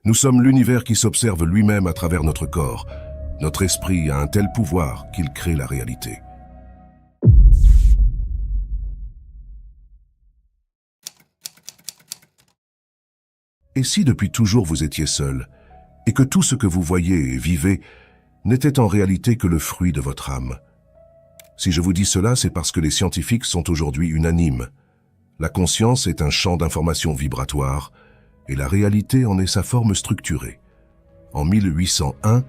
Nous sommes l'univers qui s'observe lui-même à travers notre corps. Notre esprit a un tel pouvoir qu'il crée la réalité. Et si depuis toujours vous étiez seul, et que tout ce que vous voyez et vivez n'était en réalité que le fruit de votre âme? Si je vous dis cela, c'est parce que les scientifiques sont aujourd'hui unanimes. La conscience est un champ d'information vibratoire, et la réalité en est sa forme structurée. En 1801,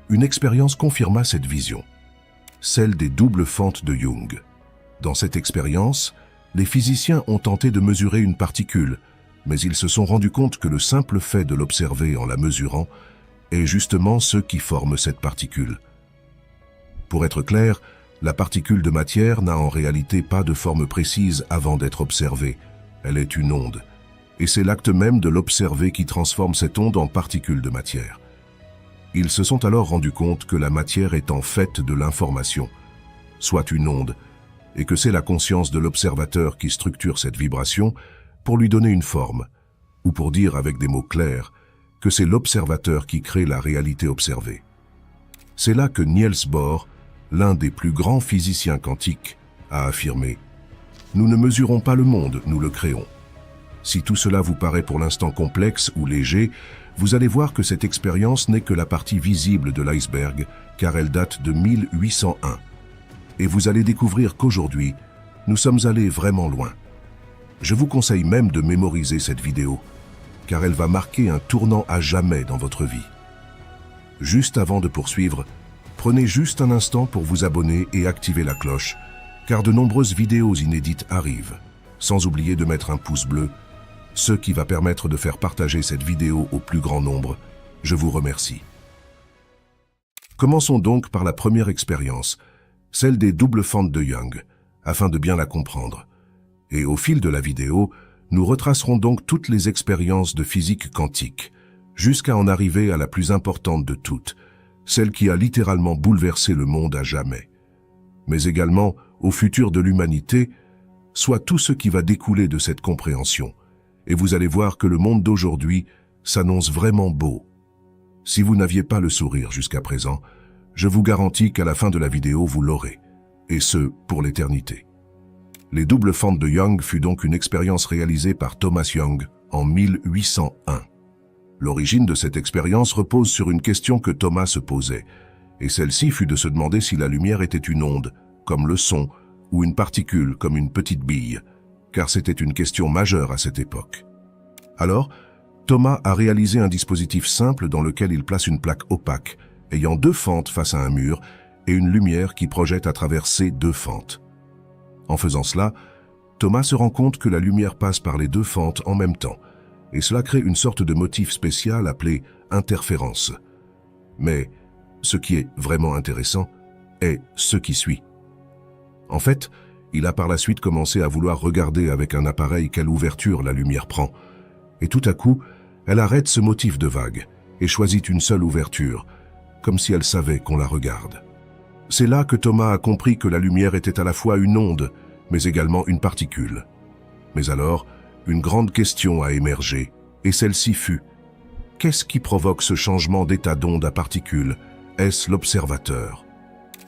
une expérience confirma cette vision, celle des doubles fentes de Jung. Dans cette expérience, les physiciens ont tenté de mesurer une particule, mais ils se sont rendus compte que le simple fait de l'observer en la mesurant est justement ce qui forme cette particule. Pour être clair, la particule de matière n'a en réalité pas de forme précise avant d'être observée. Elle est une onde. Et c'est l'acte même de l'observer qui transforme cette onde en particule de matière. Ils se sont alors rendus compte que la matière est en fait de l'information, soit une onde, et que c'est la conscience de l'observateur qui structure cette vibration pour lui donner une forme, ou pour dire avec des mots clairs, que c'est l'observateur qui crée la réalité observée. C'est là que Niels Bohr, l'un des plus grands physiciens quantiques, a affirmé « Nous ne mesurons pas le monde, nous le créons ». Si tout cela vous paraît pour l'instant complexe ou léger, vous allez voir que cette expérience n'est que la partie visible de l'iceberg, car elle date de 1801. Et vous allez découvrir qu'aujourd'hui, nous sommes allés vraiment loin. Je vous conseille même de mémoriser cette vidéo, car elle va marquer un tournant à jamais dans votre vie. Juste avant de poursuivre, prenez juste un instant pour vous abonner et activer la cloche, car de nombreuses vidéos inédites arrivent, sans oublier de mettre un pouce bleu, ce qui va permettre de faire partager cette vidéo au plus grand nombre. Je vous remercie. Commençons donc par la première expérience, celle des doubles fentes de Jung, afin de bien la comprendre. Et au fil de la vidéo, nous retracerons donc toutes les expériences de physique quantique, jusqu'à en arriver à la plus importante de toutes, celle qui a littéralement bouleversé le monde à jamais. Mais également au futur de l'humanité, soit tout ce qui va découler de cette compréhension. Et vous allez voir que le monde d'aujourd'hui s'annonce vraiment beau. Si vous n'aviez pas le sourire jusqu'à présent, je vous garantis qu'à la fin de la vidéo, vous l'aurez, et ce, pour l'éternité. Les doubles fentes de Jung fut donc une expérience réalisée par Thomas Young en 1801. L'origine de cette expérience repose sur une question que Thomas se posait, et celle-ci fut de se demander si la lumière était une onde, comme le son, ou une particule, comme une petite bille, car c'était une question majeure à cette époque. Alors, Thomas a réalisé un dispositif simple dans lequel il place une plaque opaque, ayant deux fentes face à un mur, et une lumière qui projette à travers ces deux fentes. En faisant cela, Thomas se rend compte que la lumière passe par les deux fentes en même temps, et cela crée une sorte de motif spécial appelé interférence. Mais ce qui est vraiment intéressant est ce qui suit. En fait, il a par la suite commencé à vouloir regarder avec un appareil quelle ouverture la lumière prend. Et tout à coup, elle arrête ce motif de vague et choisit une seule ouverture, comme si elle savait qu'on la regarde. C'est là que Thomas a compris que la lumière était à la fois une onde, mais également une particule. Mais alors, une grande question a émergé, et celle-ci fut: qu'est-ce qui provoque ce changement d'état d'onde à particule? Est-ce l'observateur?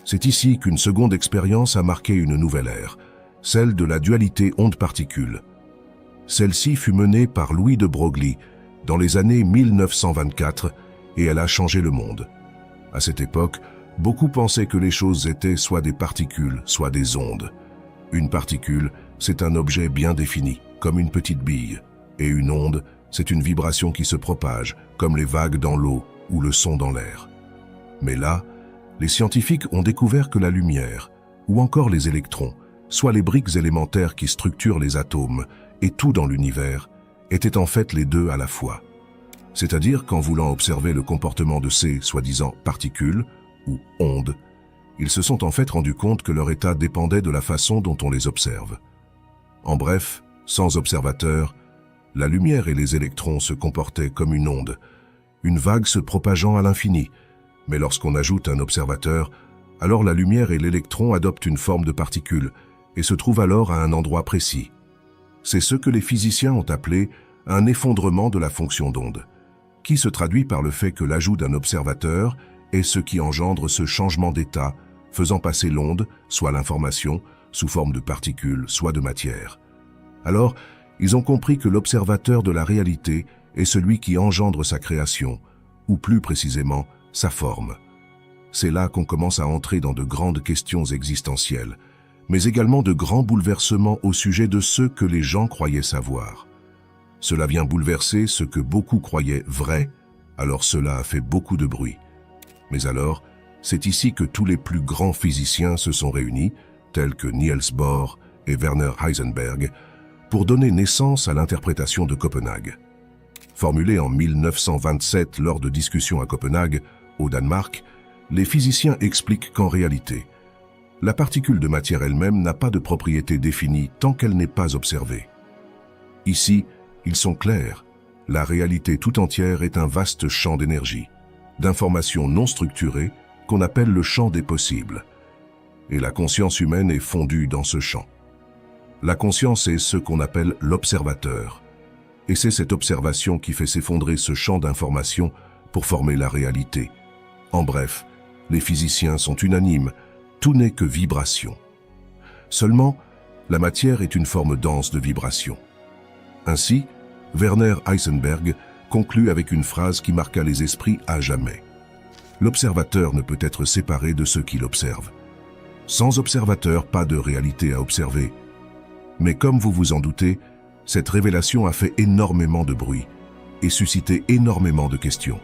C'est ici qu'une seconde expérience a marqué une nouvelle ère, celle de la dualité onde-particule. Celle-ci fut menée par Louis de Broglie dans les années 1924 et elle a changé le monde. À cette époque, beaucoup pensaient que les choses étaient soit des particules, soit des ondes. Une particule, c'est un objet bien défini, comme une petite bille, et une onde, c'est une vibration qui se propage, comme les vagues dans l'eau ou le son dans l'air. Mais là, les scientifiques ont découvert que la lumière, ou encore les électrons, soit les briques élémentaires qui structurent les atomes, et tout dans l'univers, étaient en fait les deux à la fois. C'est-à-dire qu'en voulant observer le comportement de ces, soi-disant, particules, ou ondes, ils se sont en fait rendus compte que leur état dépendait de la façon dont on les observe. En bref, sans observateur, la lumière et les électrons se comportaient comme une onde, une vague se propageant à l'infini, mais lorsqu'on ajoute un observateur, alors la lumière et l'électron adoptent une forme de particule et se trouvent alors à un endroit précis. C'est ce que les physiciens ont appelé un effondrement de la fonction d'onde. qui se traduit par le fait que l'ajout d'un observateur est ce qui engendre ce changement d'état, faisant passer l'onde, soit l'information, sous forme de particules, soit de matière. Alors, ils ont compris que l'observateur de la réalité est celui qui engendre sa création, ou plus précisément, sa forme. C'est là qu'on commence à entrer dans de grandes questions existentielles, mais également de grands bouleversements au sujet de ce que les gens croyaient savoir. Cela vient bouleverser ce que beaucoup croyaient vrai, alors cela a fait beaucoup de bruit. Mais alors, c'est ici que tous les plus grands physiciens se sont réunis, tels que Niels Bohr et Werner Heisenberg, pour donner naissance à l'interprétation de Copenhague. Formulée en 1927 lors de discussions à Copenhague, au Danemark, les physiciens expliquent qu'en réalité, la particule de matière elle-même n'a pas de propriété définie tant qu'elle n'est pas observée. Ici, ils sont clairs, la réalité tout entière est un vaste champ d'énergie, d'informations non structurées qu'on appelle le champ des possibles. Et la conscience humaine est fondue dans ce champ. La conscience est ce qu'on appelle l'observateur. Et c'est cette observation qui fait s'effondrer ce champ d'informations pour former la réalité. En bref, les physiciens sont unanimes, tout n'est que vibration. Seulement, la matière est une forme dense de vibration. Ainsi, Werner Heisenberg conclut avec une phrase qui marqua les esprits à jamais. L'observateur ne peut être séparé de ceux qui l'observent. Sans observateur, pas de réalité à observer. Mais comme vous vous en doutez, cette révélation a fait énormément de bruit et suscité énormément de questions.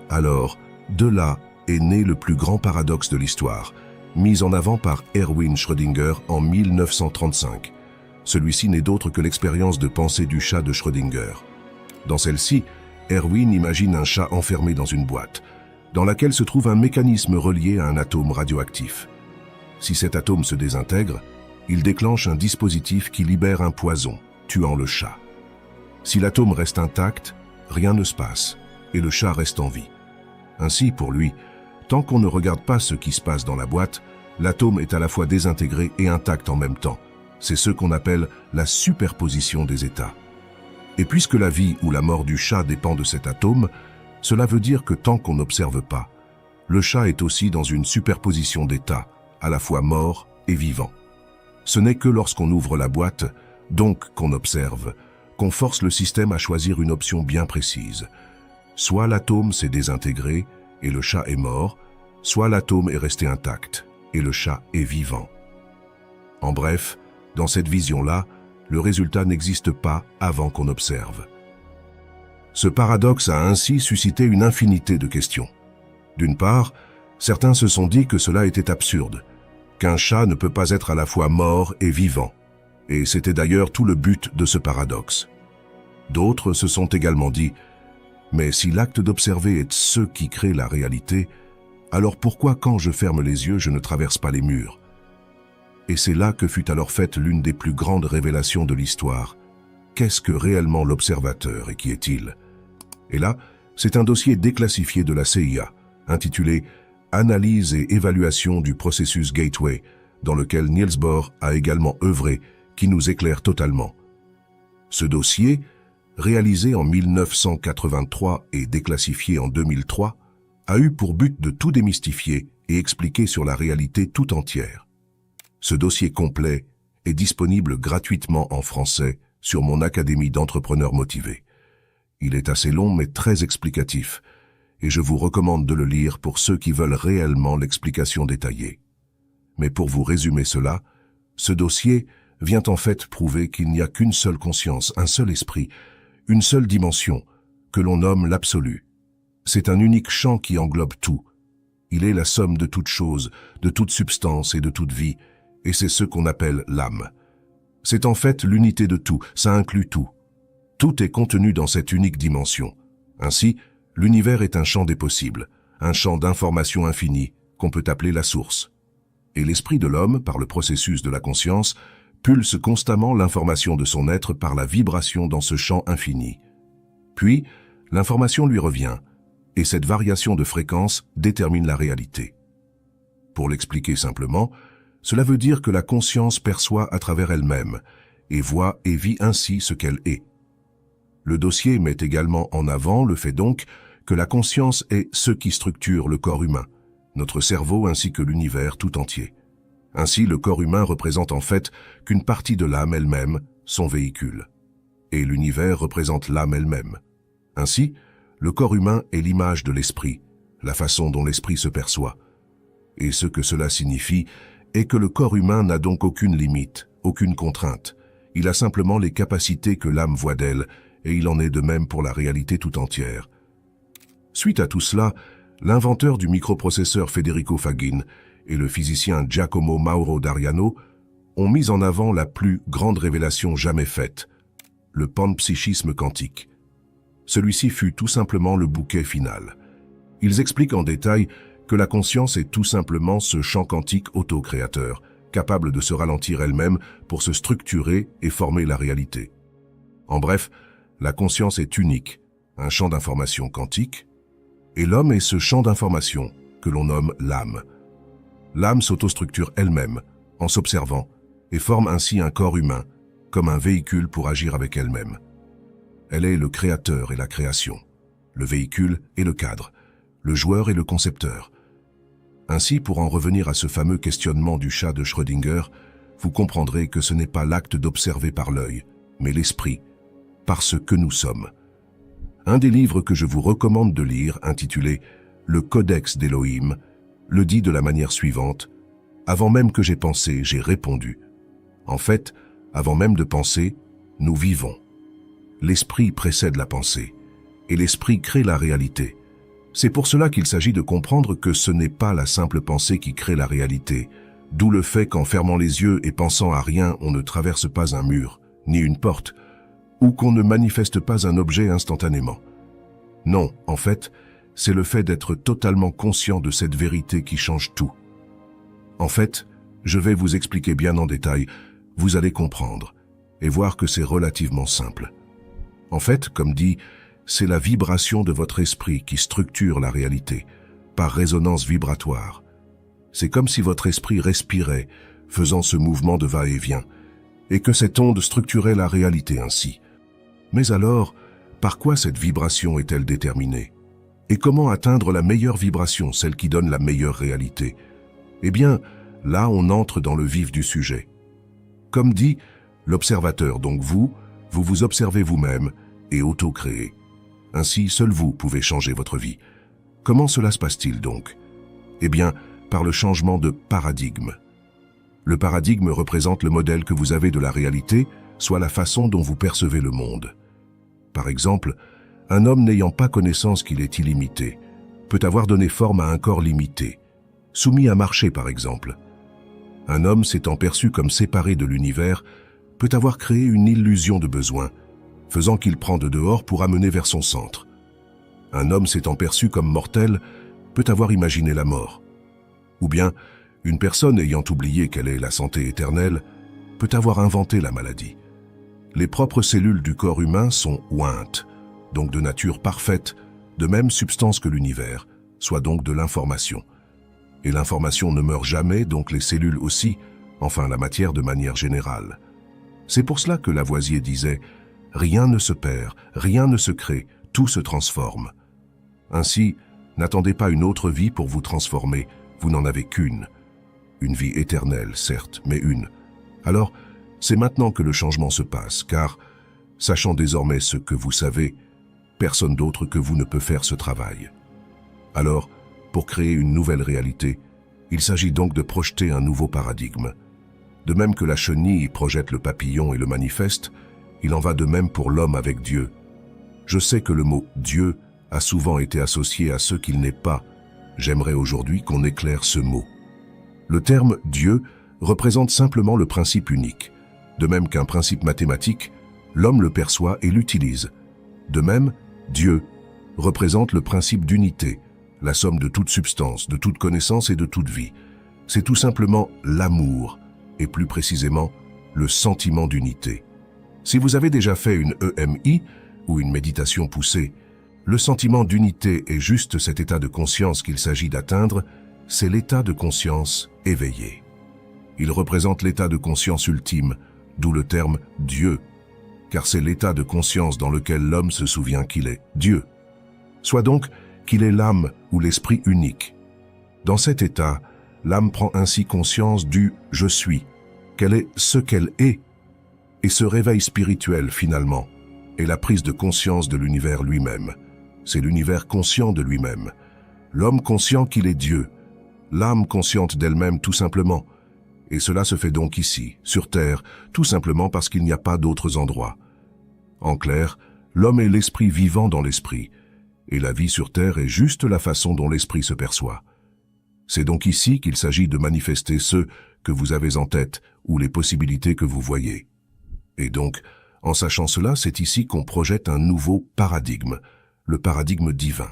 Alors, de là est né le plus grand paradoxe de l'histoire, mis en avant par Erwin Schrödinger en 1935. Celui-ci n'est d'autre que l'expérience de pensée du chat de Schrödinger. Dans celle-ci, Erwin imagine un chat enfermé dans une boîte, dans laquelle se trouve un mécanisme relié à un atome radioactif. Si cet atome se désintègre, il déclenche un dispositif qui libère un poison, tuant le chat. Si l'atome reste intact, rien ne se passe, et le chat reste en vie. Ainsi, pour lui, tant qu'on ne regarde pas ce qui se passe dans la boîte, l'atome est à la fois désintégré et intact en même temps. C'est ce qu'on appelle la superposition des états. Et puisque la vie ou la mort du chat dépend de cet atome, cela veut dire que tant qu'on n'observe pas, le chat est aussi dans une superposition d'états, à la fois mort et vivant. Ce n'est que lorsqu'on ouvre la boîte, donc qu'on observe, qu'on force le système à choisir une option bien précise. Soit l'atome s'est désintégré et le chat est mort, soit l'atome est resté intact et le chat est vivant. En bref, dans cette vision-là, le résultat n'existe pas avant qu'on observe. Ce paradoxe a ainsi suscité une infinité de questions. D'une part, certains se sont dit que cela était absurde, qu'un chat ne peut pas être à la fois mort et vivant. Et c'était d'ailleurs tout le but de ce paradoxe. D'autres se sont également dit « Mais si l'acte d'observer est ce qui crée la réalité, alors pourquoi quand je ferme les yeux je ne traverse pas les murs ?» Et c'est là que fut alors faite l'une des plus grandes révélations de l'histoire. Qu'est-ce que réellement l'observateur et qui est-il? Et là, c'est un dossier déclassifié de la CIA, intitulé « Analyse et évaluation du processus Gateway », dans lequel Niels Bohr a également œuvré, qui nous éclaire totalement. Ce dossier, réalisé en 1983 et déclassifié en 2003, a eu pour but de tout démystifier et expliquer sur la réalité tout entière. Ce dossier complet est disponible gratuitement en français sur mon Académie d'entrepreneurs motivés. Il est assez long mais très explicatif, et je vous recommande de le lire pour ceux qui veulent réellement l'explication détaillée. Mais pour vous résumer cela, ce dossier vient en fait prouver qu'il n'y a qu'une seule conscience, un seul esprit, une seule dimension, que l'on nomme l'absolu. C'est un unique champ qui englobe tout. Il est la somme de toute chose, de toute substance et de toute vie, et c'est ce qu'on appelle l'âme. C'est en fait l'unité de tout, ça inclut tout. Tout est contenu dans cette unique dimension. Ainsi, l'univers est un champ des possibles, un champ d'information infinie qu'on peut appeler la source. Et l'esprit de l'homme, par le processus de la conscience, pulse constamment l'information de son être par la vibration dans ce champ infini. Puis, l'information lui revient, et cette variation de fréquence détermine la réalité. Pour l'expliquer simplement, cela veut dire que la conscience perçoit à travers elle-même, et voit et vit ainsi ce qu'elle est. Le dossier met également en avant le fait donc que la conscience est ce qui structure le corps humain, notre cerveau ainsi que l'univers tout entier. Ainsi, le corps humain représente en fait qu'une partie de l'âme elle-même, son véhicule. Et l'univers représente l'âme elle-même. Ainsi, le corps humain est l'image de l'esprit, la façon dont l'esprit se perçoit. Et ce que cela signifie est que le corps humain n'a donc aucune limite, aucune contrainte. Il a simplement les capacités que l'âme voit d'elle, et il en est de même pour la réalité tout entière. Suite à tout cela, l'inventeur du microprocesseur Federico Fagin et le physicien Giacomo Mauro d'Ariano ont mis en avant la plus grande révélation jamais faite, le panpsychisme quantique. Celui-ci fut tout simplement le bouquet final. Ils expliquent en détail que la conscience est tout simplement ce champ quantique auto-créateur, capable de se ralentir elle-même pour se structurer et former la réalité. En bref, la conscience est unique, un champ d'information quantique, et l'homme est ce champ d'information que l'on nomme l'âme. L'âme s'autostructure elle-même, en s'observant, et forme ainsi un corps humain, comme un véhicule pour agir avec elle-même. Elle est le créateur et la création, le véhicule et le cadre, le joueur et le concepteur. Ainsi, pour en revenir à ce fameux questionnement du chat de Schrödinger, vous comprendrez que ce n'est pas l'acte d'observer par l'œil, mais l'esprit, par ce que nous sommes. Un des livres que je vous recommande de lire, intitulé « Le Codex d'Elohim », le dit de la manière suivante: « Avant même que j'ai pensé, j'ai répondu. En fait, avant même de penser, nous vivons. L'esprit précède la pensée, et l'esprit crée la réalité. C'est pour cela qu'il s'agit de comprendre que ce n'est pas la simple pensée qui crée la réalité, d'où le fait qu'en fermant les yeux et pensant à rien, on ne traverse pas un mur, ni une porte, ou qu'on ne manifeste pas un objet instantanément. Non, en fait, c'est le fait d'être totalement conscient de cette vérité qui change tout. En fait, je vais vous expliquer bien en détail, vous allez comprendre, et voir que c'est relativement simple. En fait, comme dit, c'est la vibration de votre esprit qui structure la réalité, par résonance vibratoire. C'est comme si votre esprit respirait, faisant ce mouvement de va-et-vient, et que cette onde structurait la réalité ainsi. Mais alors, par quoi cette vibration est-elle déterminée? Et comment atteindre la meilleure vibration, celle qui donne la meilleure réalité? Eh bien, là on entre dans le vif du sujet. Comme dit, l'observateur, donc vous vous observez vous-même et auto-créez. Ainsi, seul vous pouvez changer votre vie. Comment cela se passe-t-il donc? Eh bien, par le changement de paradigme. Le paradigme représente le modèle que vous avez de la réalité, soit la façon dont vous percevez le monde. Par exemple, un homme n'ayant pas connaissance qu'il est illimité peut avoir donné forme à un corps limité, soumis à marcher par exemple. Un homme s'étant perçu comme séparé de l'univers peut avoir créé une illusion de besoin, faisant qu'il prend de dehors pour amener vers son centre. Un homme s'étant perçu comme mortel peut avoir imaginé la mort. Ou bien, une personne ayant oublié qu'elle est la santé éternelle peut avoir inventé la maladie. Les propres cellules du corps humain sont ointes, donc de nature parfaite, de même substance que l'univers, soit donc de l'information. Et l'information ne meurt jamais, donc les cellules aussi, enfin la matière de manière générale. C'est pour cela que Lavoisier disait « Rien ne se perd, rien ne se crée, tout se transforme ». Ainsi, n'attendez pas une autre vie pour vous transformer, vous n'en avez qu'une. Une vie éternelle, certes, mais une. Alors, c'est maintenant que le changement se passe, car, sachant désormais ce que vous savez, personne d'autre que vous ne peut faire ce travail. Alors, pour créer une nouvelle réalité, il s'agit donc de projeter un nouveau paradigme. De même que la chenille projette le papillon et le manifeste, il en va de même pour l'homme avec Dieu. Je sais que le mot « Dieu » a souvent été associé à ce qu'il n'est pas. J'aimerais aujourd'hui qu'on éclaire ce mot. Le terme « Dieu » représente simplement le principe unique. De même qu'un principe mathématique, l'homme le perçoit et l'utilise. De même, Dieu représente le principe d'unité, la somme de toute substance, de toute connaissance et de toute vie. C'est tout simplement l'amour, et plus précisément, le sentiment d'unité. Si vous avez déjà fait une EMI ou une méditation poussée, le sentiment d'unité est juste cet état de conscience qu'il s'agit d'atteindre, c'est l'état de conscience éveillé. Il représente l'état de conscience ultime, d'où le terme Dieu. car c'est l'état de conscience dans lequel l'homme se souvient qu'il est Dieu. Soit donc qu'il est l'âme ou l'esprit unique. Dans cet état, l'âme prend ainsi conscience du « je suis », qu'elle est ce qu'elle est, et ce réveil spirituel finalement est la prise de conscience de l'univers lui-même. C'est l'univers conscient de lui-même, l'homme conscient qu'il est Dieu, l'âme consciente d'elle-même tout simplement. Et cela se fait donc ici, sur Terre, tout simplement parce qu'il n'y a pas d'autres endroits. En clair, l'homme est l'esprit vivant dans l'esprit, et la vie sur Terre est juste la façon dont l'esprit se perçoit. C'est donc ici qu'il s'agit de manifester ce que vous avez en tête ou les possibilités que vous voyez. Et donc, en sachant cela, c'est ici qu'on projette un nouveau paradigme, le paradigme divin.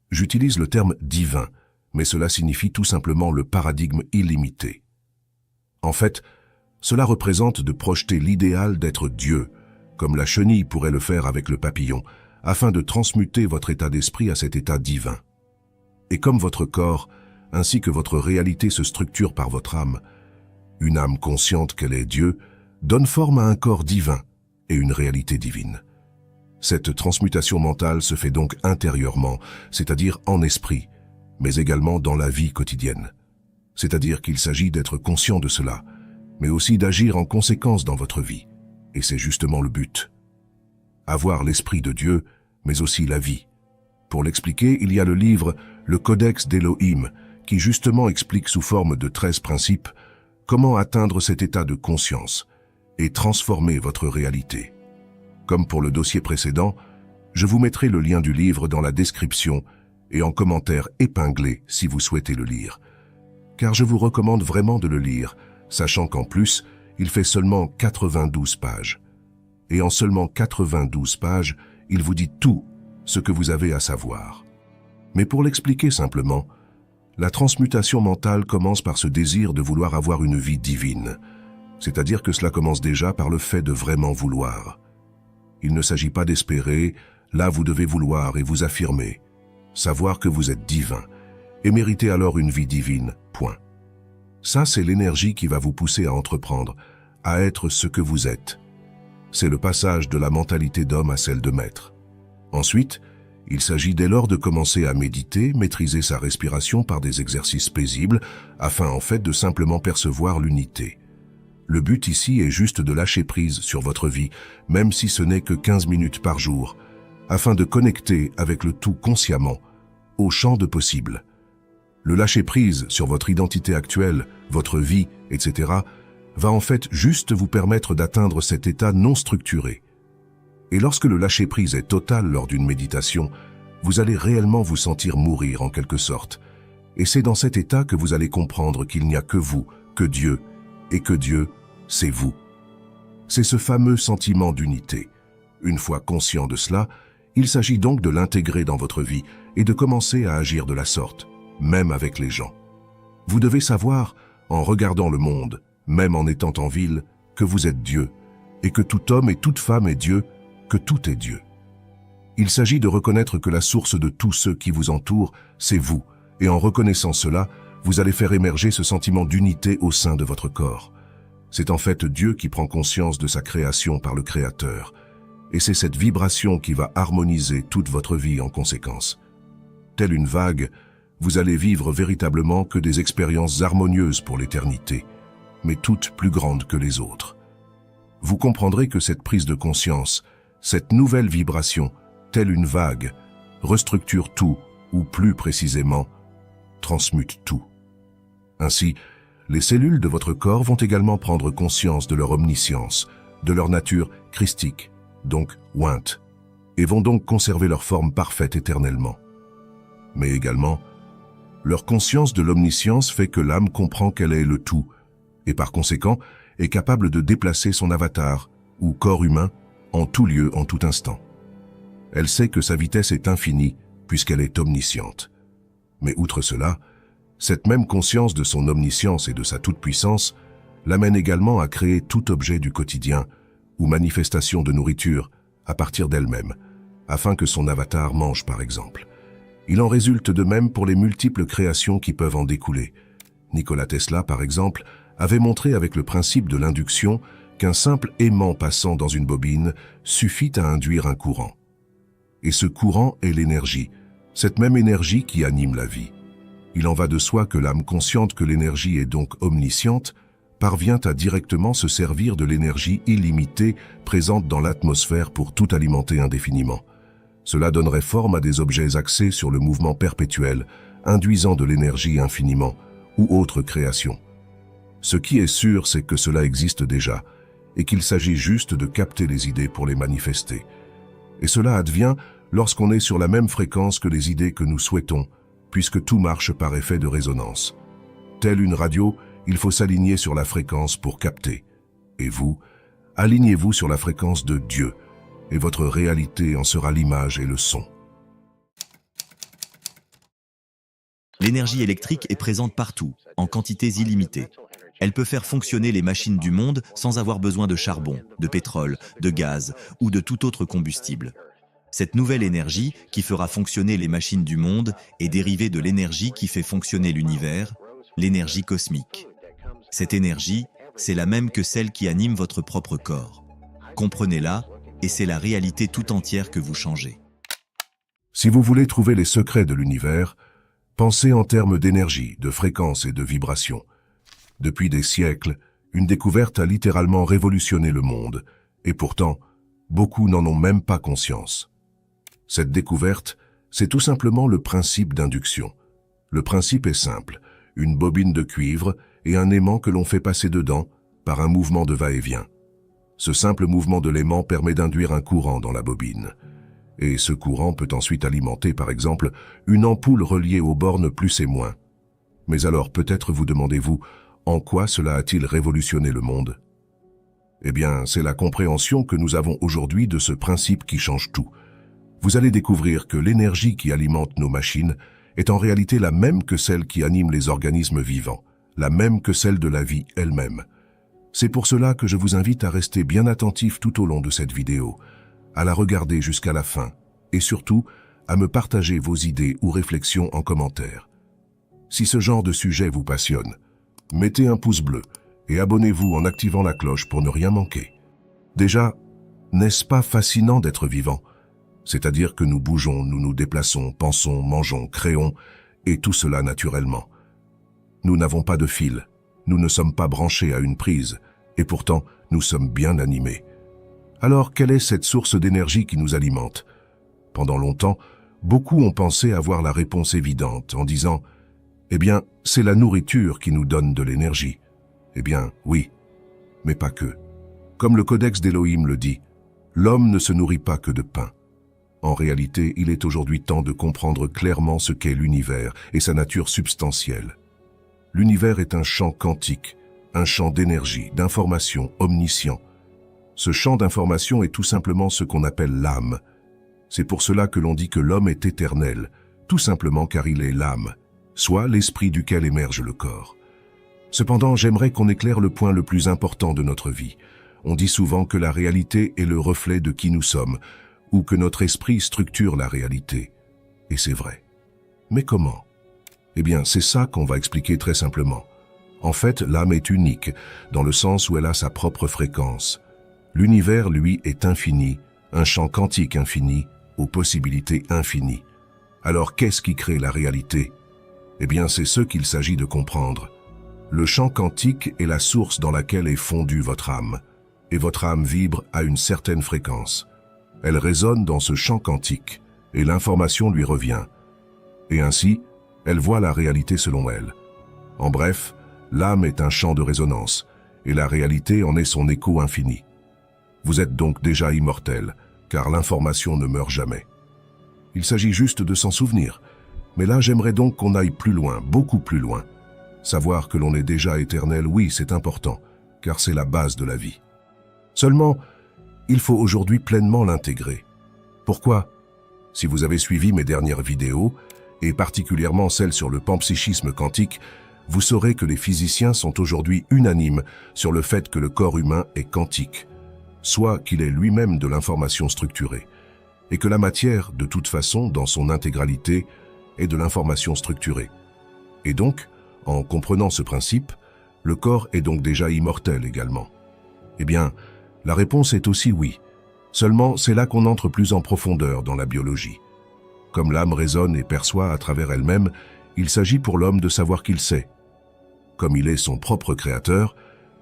J'utilise le terme divin, mais cela signifie tout simplement le paradigme illimité. En fait, cela représente de projeter l'idéal d'être Dieu, comme la chenille pourrait le faire avec le papillon, afin de transmuter votre état d'esprit à cet état divin. Et comme votre corps, ainsi que votre réalité se structure par votre âme, une âme consciente qu'elle est Dieu, donne forme à un corps divin et une réalité divine. Cette transmutation mentale se fait donc intérieurement, c'est-à-dire en esprit, mais également dans la vie quotidienne. C'est-à-dire qu'il s'agit d'être conscient de cela, mais aussi d'agir en conséquence dans votre vie. Et c'est justement le but. Avoir l'esprit de Dieu, mais aussi la vie. Pour l'expliquer, il y a le livre « Le Codex d'Elohim » qui justement explique sous forme de 13 principes comment atteindre cet état de conscience et transformer votre réalité. Comme pour le dossier précédent, je vous mettrai le lien du livre dans la description et en commentaire épinglé si vous souhaitez le lire. Car je vous recommande vraiment de le lire, sachant qu'en plus, il fait seulement 92 pages. Et en seulement 92 pages, il vous dit tout ce que vous avez à savoir. Mais pour l'expliquer simplement, la transmutation mentale commence par ce désir de vouloir avoir une vie divine, c'est-à-dire que cela commence déjà par le fait de vraiment vouloir. Il ne s'agit pas d'espérer, là vous devez vouloir et vous affirmer, savoir que vous êtes divin, et mériter alors une vie divine, point. Ça, c'est l'énergie qui va vous pousser à entreprendre, à être ce que vous êtes. C'est le passage de la mentalité d'homme à celle de maître. Ensuite, il s'agit dès lors de commencer à méditer, maîtriser sa respiration par des exercices paisibles, afin en fait de simplement percevoir l'unité. Le but ici est juste de lâcher prise sur votre vie, même si ce n'est que 15 minutes par jour, afin de connecter avec le tout consciemment, au champ de possible. Le lâcher-prise sur votre identité actuelle, votre vie, etc., va en fait juste vous permettre d'atteindre cet état non structuré. Et lorsque le lâcher-prise est total lors d'une méditation, vous allez réellement vous sentir mourir en quelque sorte. Et c'est dans cet état que vous allez comprendre qu'il n'y a que vous, que Dieu, et que Dieu, c'est vous. C'est ce fameux sentiment d'unité. Une fois conscient de cela, il s'agit donc de l'intégrer dans votre vie et de commencer à agir de la sorte, même avec les gens. Vous devez savoir, en regardant le monde, même en étant en ville, que vous êtes Dieu, et que tout homme et toute femme est Dieu, que tout est Dieu. Il s'agit de reconnaître que la source de tous ceux qui vous entourent, c'est vous, et en reconnaissant cela, vous allez faire émerger ce sentiment d'unité au sein de votre corps. C'est en fait Dieu qui prend conscience de sa création par le Créateur, et c'est cette vibration qui va harmoniser toute votre vie en conséquence. Telle une vague, vous allez vivre véritablement que des expériences harmonieuses pour l'éternité, mais toutes plus grandes que les autres. Vous comprendrez que cette prise de conscience, cette nouvelle vibration, telle une vague, restructure tout, ou plus précisément, transmute tout. Ainsi, les cellules de votre corps vont également prendre conscience de leur omniscience, de leur nature christique, donc ointe, et vont donc conserver leur forme parfaite éternellement. Mais également, leur conscience de l'omniscience fait que l'âme comprend qu'elle est le tout, et par conséquent est capable de déplacer son avatar, ou corps humain, en tout lieu, en tout instant. Elle sait que sa vitesse est infinie, puisqu'elle est omnisciente. Mais outre cela, cette même conscience de son omniscience et de sa toute-puissance l'amène également à créer tout objet du quotidien ou manifestation de nourriture à partir d'elle-même, afin que son avatar mange par exemple. Il en résulte de même pour les multiples créations qui peuvent en découler. Nikola Tesla, par exemple, avait montré avec le principe de l'induction qu'un simple aimant passant dans une bobine suffit à induire un courant. Et ce courant est l'énergie, cette même énergie qui anime la vie. Il en va de soi que l'âme consciente que l'énergie est donc omnisciente parvient à directement se servir de l'énergie illimitée présente dans l'atmosphère pour tout alimenter indéfiniment. Cela donnerait forme à des objets axés sur le mouvement perpétuel, induisant de l'énergie infiniment, ou autre création. Ce qui est sûr, c'est que cela existe déjà, et qu'il s'agit juste de capter les idées pour les manifester. Et cela advient lorsqu'on est sur la même fréquence que les idées que nous souhaitons, puisque tout marche par effet de résonance. Telle une radio, il faut s'aligner sur la fréquence pour capter. Et vous, alignez-vous sur la fréquence de Dieu, et votre réalité en sera l'image et le son. L'énergie électrique est présente partout, en quantités illimitées. Elle peut faire fonctionner les machines du monde sans avoir besoin de charbon, de pétrole, de gaz ou de tout autre combustible. Cette nouvelle énergie qui fera fonctionner les machines du monde est dérivée de l'énergie qui fait fonctionner l'univers, l'énergie cosmique. Cette énergie, c'est la même que celle qui anime votre propre corps. Comprenez-la, et c'est la réalité tout entière que vous changez. Si vous voulez trouver les secrets de l'univers, pensez en termes d'énergie, de fréquence et de vibration. Depuis des siècles, une découverte a littéralement révolutionné le monde, et pourtant, beaucoup n'en ont même pas conscience. Cette découverte, c'est tout simplement le principe d'induction. Le principe est simple, une bobine de cuivre et un aimant que l'on fait passer dedans par un mouvement de va-et-vient. Ce simple mouvement de l'aimant permet d'induire un courant dans la bobine. Et ce courant peut ensuite alimenter, par exemple, une ampoule reliée aux bornes plus et moins. Mais alors peut-être vous demandez-vous, en quoi cela a-t-il révolutionné le monde? Eh bien, c'est la compréhension que nous avons aujourd'hui de ce principe qui change tout. Vous allez découvrir que l'énergie qui alimente nos machines est en réalité la même que celle qui anime les organismes vivants, la même que celle de la vie elle-même. C'est pour cela que je vous invite à rester bien attentif tout au long de cette vidéo, à la regarder jusqu'à la fin, et surtout, à me partager vos idées ou réflexions en commentaire. Si ce genre de sujet vous passionne, mettez un pouce bleu et abonnez-vous en activant la cloche pour ne rien manquer. Déjà, n'est-ce pas fascinant d'être vivant? C'est-à-dire que nous bougeons, nous nous déplaçons, pensons, mangeons, créons, et tout cela naturellement. Nous n'avons pas de fil, nous ne sommes pas branchés à une prise, et pourtant nous sommes bien animés. Alors, quelle est cette source d'énergie qui nous alimente? Pendant longtemps, beaucoup ont pensé avoir la réponse évidente en disant « Eh bien, c'est la nourriture qui nous donne de l'énergie. » Eh bien, oui, mais pas que. Comme le Codex d'Élohim le dit, l'homme ne se nourrit pas que de pain. En réalité, il est aujourd'hui temps de comprendre clairement ce qu'est l'univers et sa nature substantielle. L'univers est un champ quantique, un champ d'énergie, d'information omniscient. Ce champ d'information est tout simplement ce qu'on appelle l'âme. C'est pour cela que l'on dit que l'homme est éternel, tout simplement car il est l'âme, soit l'esprit duquel émerge le corps. Cependant, j'aimerais qu'on éclaire le point le plus important de notre vie. On dit souvent que la réalité est le reflet de qui nous sommes, ou que notre esprit structure la réalité. Et c'est vrai. Mais comment? Eh bien, c'est ça qu'on va expliquer très simplement. En fait, l'âme est unique, dans le sens où elle a sa propre fréquence. L'univers, lui, est infini, un champ quantique infini, aux possibilités infinies. Alors, qu'est-ce qui crée la réalité? Eh bien, c'est ce qu'il s'agit de comprendre. Le champ quantique est la source dans laquelle est fondue votre âme, et votre âme vibre à une certaine fréquence. Elle résonne dans ce champ quantique, et l'information lui revient. Et ainsi, elle voit la réalité selon elle. En bref, l'âme est un champ de résonance, et la réalité en est son écho infini. Vous êtes donc déjà immortel, car l'information ne meurt jamais. Il s'agit juste de s'en souvenir. Mais là, j'aimerais donc qu'on aille plus loin, beaucoup plus loin. Savoir que l'on est déjà éternel, oui, c'est important, car c'est la base de la vie. Seulement, il faut aujourd'hui pleinement l'intégrer. Pourquoi? Si vous avez suivi mes dernières vidéos, et particulièrement celle sur le panpsychisme quantique, vous saurez que les physiciens sont aujourd'hui unanimes sur le fait que le corps humain est quantique, soit qu'il est lui-même de l'information structurée, et que la matière, de toute façon, dans son intégralité, est de l'information structurée. Et donc, en comprenant ce principe, le corps est donc déjà immortel également. Eh bien, la réponse est aussi oui. Seulement, c'est là qu'on entre plus en profondeur dans la biologie. Comme l'âme raisonne et perçoit à travers elle-même, il s'agit pour l'homme de savoir qu'il sait. Comme il est son propre créateur,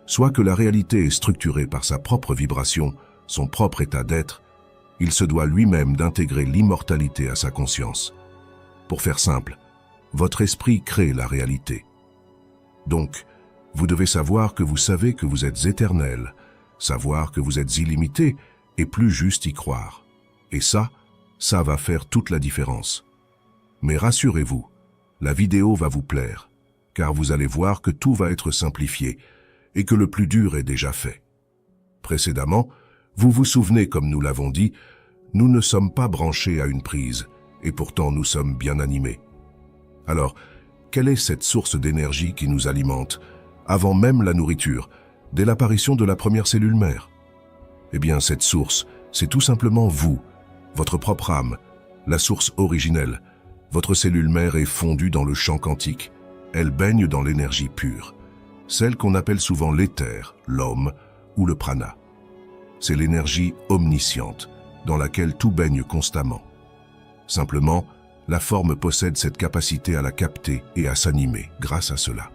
soit que la réalité est structurée par sa propre vibration, son propre état d'être, il se doit lui-même d'intégrer l'immortalité à sa conscience. Pour faire simple, votre esprit crée la réalité. Donc, vous devez savoir que vous savez que vous êtes éternel, savoir que vous êtes illimité et plus juste y croire. Et ça va faire toute la différence. Mais rassurez-vous, la vidéo va vous plaire, car vous allez voir que tout va être simplifié et que le plus dur est déjà fait. Précédemment, vous vous souvenez, comme nous l'avons dit, nous ne sommes pas branchés à une prise, et pourtant nous sommes bien animés. Alors, quelle est cette source d'énergie qui nous alimente, avant même la nourriture, dès l'apparition de la première cellule mère? Eh bien, cette source, c'est tout simplement vous, votre propre âme, la source originelle. Votre cellule mère est fondue dans le champ quantique. Elle baigne dans l'énergie pure, celle qu'on appelle souvent l'éther, l'homme ou le prana. C'est l'énergie omnisciente, dans laquelle tout baigne constamment. Simplement, la forme possède cette capacité à la capter et à s'animer grâce à cela.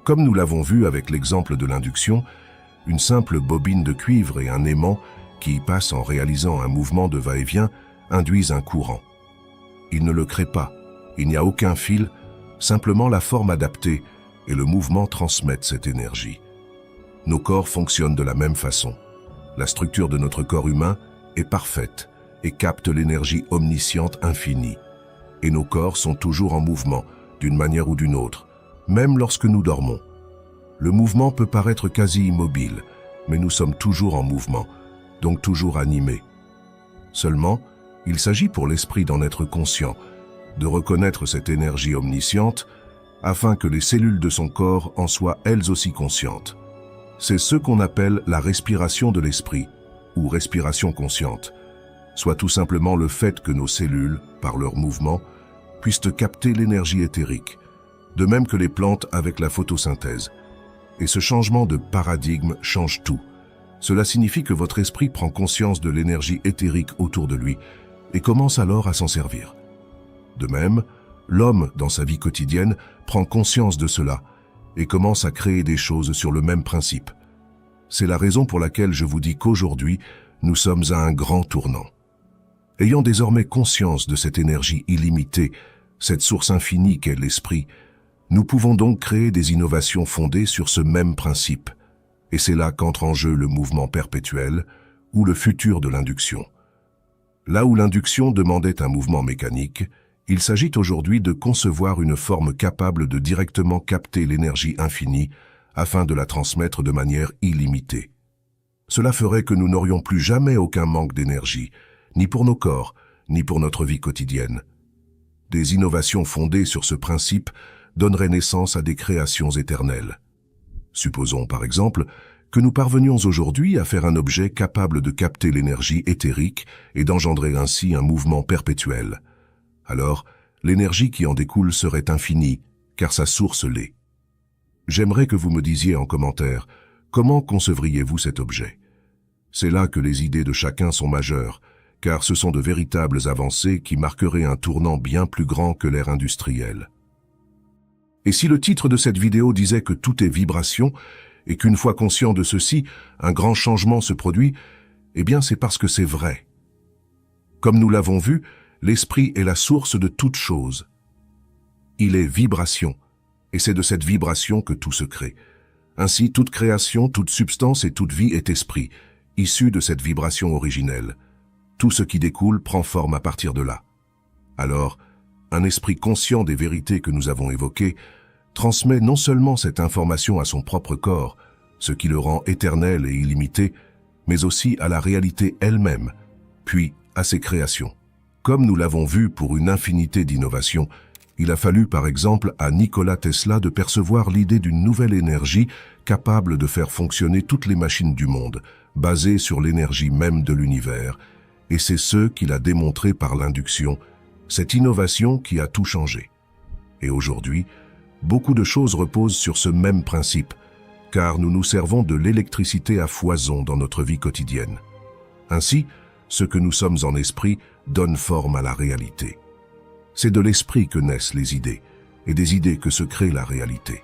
Comme nous l'avons vu avec l'exemple de l'induction, une simple bobine de cuivre et un aimant qui passe en réalisant un mouvement de va-et-vient induisent un courant. Il ne le crée pas, il n'y a aucun fil, simplement la forme adaptée et le mouvement transmettent cette énergie. Nos corps fonctionnent de la même façon. La structure de notre corps humain est parfaite et capte l'énergie omnisciente infinie. Et nos corps sont toujours en mouvement, d'une manière ou d'une autre, même lorsque nous dormons. Le mouvement peut paraître quasi immobile, mais nous sommes toujours en mouvement, donc toujours animés. Seulement, il s'agit pour l'esprit d'en être conscient, de reconnaître cette énergie omnisciente, afin que les cellules de son corps en soient elles aussi conscientes. C'est ce qu'on appelle la respiration de l'esprit, ou respiration consciente, soit tout simplement le fait que nos cellules, par leur mouvement, puissent capter l'énergie éthérique, de même que les plantes avec la photosynthèse. Et ce changement de paradigme change tout. Cela signifie que votre esprit prend conscience de l'énergie éthérique autour de lui et commence alors à s'en servir. De même, l'homme, dans sa vie quotidienne, prend conscience de cela et commence à créer des choses sur le même principe. C'est la raison pour laquelle je vous dis qu'aujourd'hui, nous sommes à un grand tournant. Ayant désormais conscience de cette énergie illimitée, cette source infinie qu'est l'esprit, nous pouvons donc créer des innovations fondées sur ce même principe. Et c'est là qu'entre en jeu le mouvement perpétuel ou le futur de l'induction. Là où l'induction demandait un mouvement mécanique, il s'agit aujourd'hui de concevoir une forme capable de directement capter l'énergie infinie afin de la transmettre de manière illimitée. Cela ferait que nous n'aurions plus jamais aucun manque d'énergie, ni pour nos corps, ni pour notre vie quotidienne. Des innovations fondées sur ce principe donneraient naissance à des créations éternelles. Supposons par exemple que nous parvenions aujourd'hui à faire un objet capable de capter l'énergie éthérique et d'engendrer ainsi un mouvement perpétuel. Alors, l'énergie qui en découle serait infinie, car sa source l'est. J'aimerais que vous me disiez en commentaire, comment concevriez-vous cet objet? C'est là que les idées de chacun sont majeures, car ce sont de véritables avancées qui marqueraient un tournant bien plus grand que l'ère industrielle. Et si le titre de cette vidéo disait que tout est vibration, et qu'une fois conscient de ceci, un grand changement se produit, eh bien c'est parce que c'est vrai. Comme nous l'avons vu, l'esprit est la source de toute chose. Il est vibration, et c'est de cette vibration que tout se crée. Ainsi, toute création, toute substance et toute vie est esprit, issu de cette vibration originelle. Tout ce qui découle prend forme à partir de là. Alors, un esprit conscient des vérités que nous avons évoquées transmet non seulement cette information à son propre corps, ce qui le rend éternel et illimité, mais aussi à la réalité elle-même, puis à ses créations. Comme nous l'avons vu pour une infinité d'innovations, il a fallu par exemple à Nikola Tesla de percevoir l'idée d'une nouvelle énergie capable de faire fonctionner toutes les machines du monde, basée sur l'énergie même de l'univers, et c'est ce qu'il a démontré par l'induction, cette innovation qui a tout changé. Et aujourd'hui, beaucoup de choses reposent sur ce même principe, car nous nous servons de l'électricité à foison dans notre vie quotidienne. Ainsi, ce que nous sommes en esprit donne forme à la réalité. C'est de l'esprit que naissent les idées, et des idées que se crée la réalité.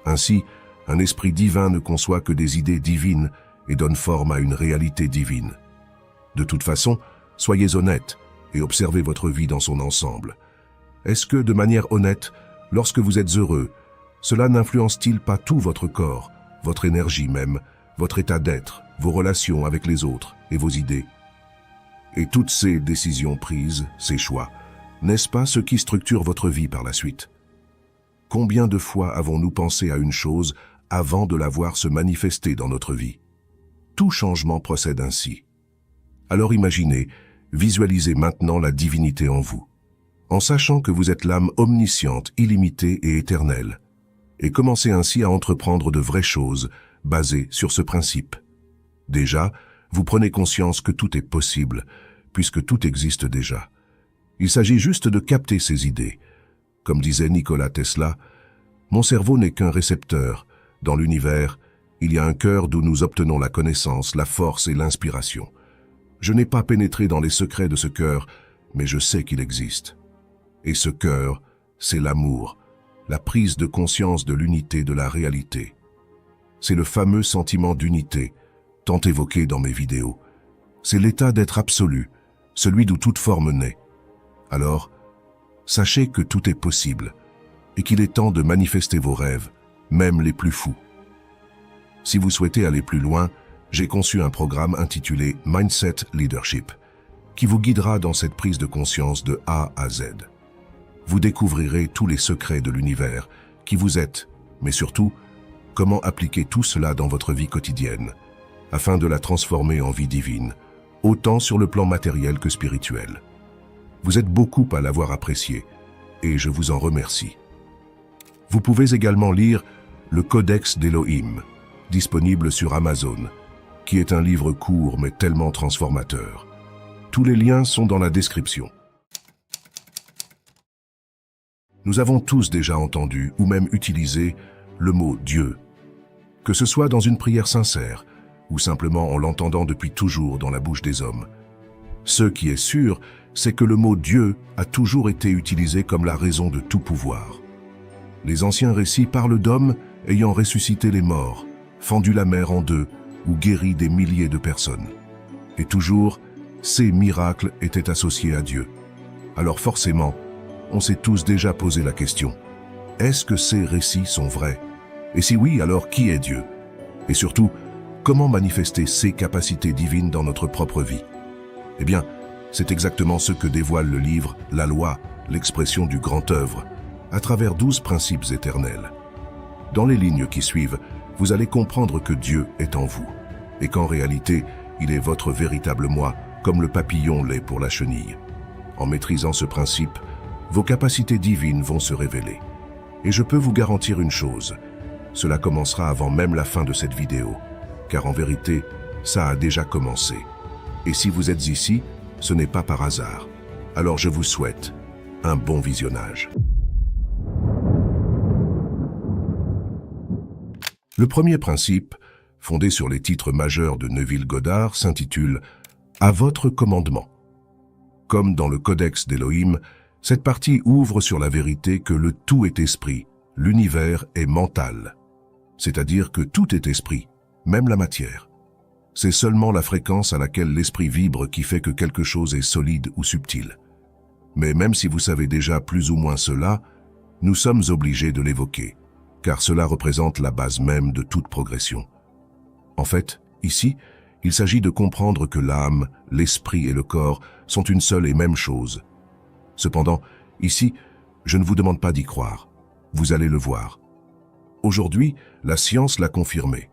Ainsi, un esprit divin ne conçoit que des idées divines et donne forme à une réalité divine. De toute façon, soyez honnête et observez votre vie dans son ensemble. Est-ce que, de manière honnête, lorsque vous êtes heureux, cela n'influence-t-il pas tout votre corps, votre énergie même, votre état d'être, vos relations avec les autres et vos idées? Et toutes ces décisions prises, ces choix, n'est-ce pas ce qui structure votre vie par la suite? Combien de fois avons-nous pensé à une chose avant de la voir se manifester dans notre vie? Tout changement procède ainsi. Alors imaginez, visualisez maintenant la divinité en vous, en sachant que vous êtes l'âme omnisciente, illimitée et éternelle, et commencez ainsi à entreprendre de vraies choses basées sur ce principe. Déjà, vous prenez conscience que tout est possible, puisque tout existe déjà. Il s'agit juste de capter ces idées. Comme disait Nikola Tesla, « Mon cerveau n'est qu'un récepteur. Dans l'univers, il y a un cœur d'où nous obtenons la connaissance, la force et l'inspiration. Je n'ai pas pénétré dans les secrets de ce cœur, mais je sais qu'il existe. Et ce cœur, c'est l'amour, la prise de conscience de l'unité de la réalité. C'est le fameux sentiment d'unité, tant évoqué dans mes vidéos. C'est l'état d'être absolu, celui d'où toute forme naît. Alors, sachez que tout est possible et qu'il est temps de manifester vos rêves, même les plus fous. Si vous souhaitez aller plus loin, j'ai conçu un programme intitulé Mindset Leadership, qui vous guidera dans cette prise de conscience de A à Z. Vous découvrirez tous les secrets de l'univers, qui vous êtes, mais surtout, comment appliquer tout cela dans votre vie quotidienne, afin de la transformer en vie divine, autant sur le plan matériel que spirituel. Vous êtes beaucoup à l'avoir apprécié, et je vous en remercie. Vous pouvez également lire le Codex d'Elohim, disponible sur Amazon, qui est un livre court mais tellement transformateur. Tous les liens sont dans la description. Nous avons tous déjà entendu ou même utilisé le mot Dieu, que ce soit dans une prière sincère ou simplement en l'entendant depuis toujours dans la bouche des hommes. Ce qui est sûr, c'est que le mot Dieu a toujours été utilisé comme la raison de tout pouvoir. Les anciens récits parlent d'hommes ayant ressuscité les morts, fendu la mer en deux ou guéri des milliers de personnes. Et toujours, ces miracles étaient associés à Dieu. Alors forcément, on s'est tous déjà posé la question, est-ce que ces récits sont vrais? Et si oui, alors qui est Dieu? Et surtout, comment manifester ces capacités divines dans notre propre vie? Eh bien, c'est exactement ce que dévoile le livre « La loi, l'expression du grand œuvre », à travers 12 principes éternels. Dans les lignes qui suivent, vous allez comprendre que Dieu est en vous, et qu'en réalité, il est votre véritable moi, comme le papillon l'est pour la chenille. En maîtrisant ce principe, vos capacités divines vont se révéler. Et je peux vous garantir une chose, cela commencera avant même la fin de cette vidéo, car en vérité, ça a déjà commencé. Et si vous êtes ici, ce n'est pas par hasard. Alors je vous souhaite un bon visionnage. Le premier principe, fondé sur les titres majeurs de Neville Goddard, s'intitule « À votre commandement ». Comme dans le Codex d'Elohim, cette partie ouvre sur la vérité que le tout est esprit, l'univers est mental. C'est-à-dire que tout est esprit, même la matière. C'est seulement la fréquence à laquelle l'esprit vibre qui fait que quelque chose est solide ou subtil. Mais même si vous savez déjà plus ou moins cela, nous sommes obligés de l'évoquer, car cela représente la base même de toute progression. En fait, ici, il s'agit de comprendre que l'âme, l'esprit et le corps sont une seule et même chose. Cependant, ici, je ne vous demande pas d'y croire. Vous allez le voir. Aujourd'hui, la science l'a confirmé,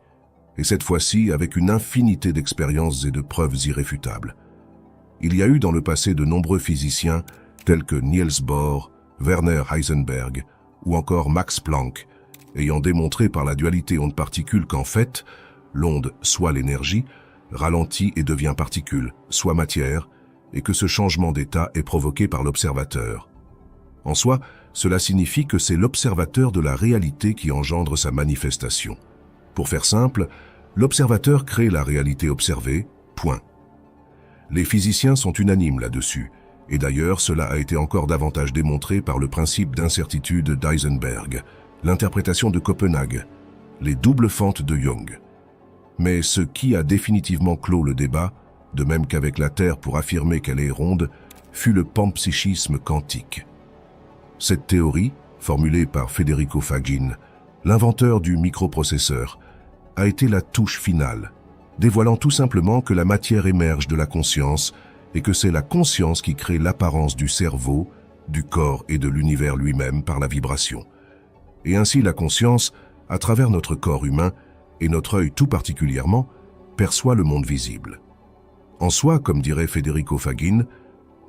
et cette fois-ci avec une infinité d'expériences et de preuves irréfutables. Il y a eu dans le passé de nombreux physiciens tels que Niels Bohr, Werner Heisenberg ou encore Max Planck, ayant démontré par la dualité onde-particule qu'en fait, l'onde, soit l'énergie, ralentit et devient particule, soit matière, et que ce changement d'état est provoqué par l'observateur. En soi, cela signifie que c'est l'observateur de la réalité qui engendre sa manifestation. Pour faire simple, l'observateur crée la réalité observée, point. Les physiciens sont unanimes là-dessus, et d'ailleurs cela a été encore davantage démontré par le principe d'incertitude d'Heisenberg, l'interprétation de Copenhague, les doubles fentes de Young. Mais ce qui a définitivement clos le débat, de même qu'avec la Terre pour affirmer qu'elle est ronde, fut le panpsychisme quantique. Cette théorie, formulée par Federico Fagin, l'inventeur du microprocesseur, a été la touche finale, dévoilant tout simplement que la matière émerge de la conscience et que c'est la conscience qui crée l'apparence du cerveau, du corps et de l'univers lui-même par la vibration. Et ainsi la conscience, à travers notre corps humain, et notre œil tout particulièrement, perçoit le monde visible. En soi, comme dirait Federico Fagin,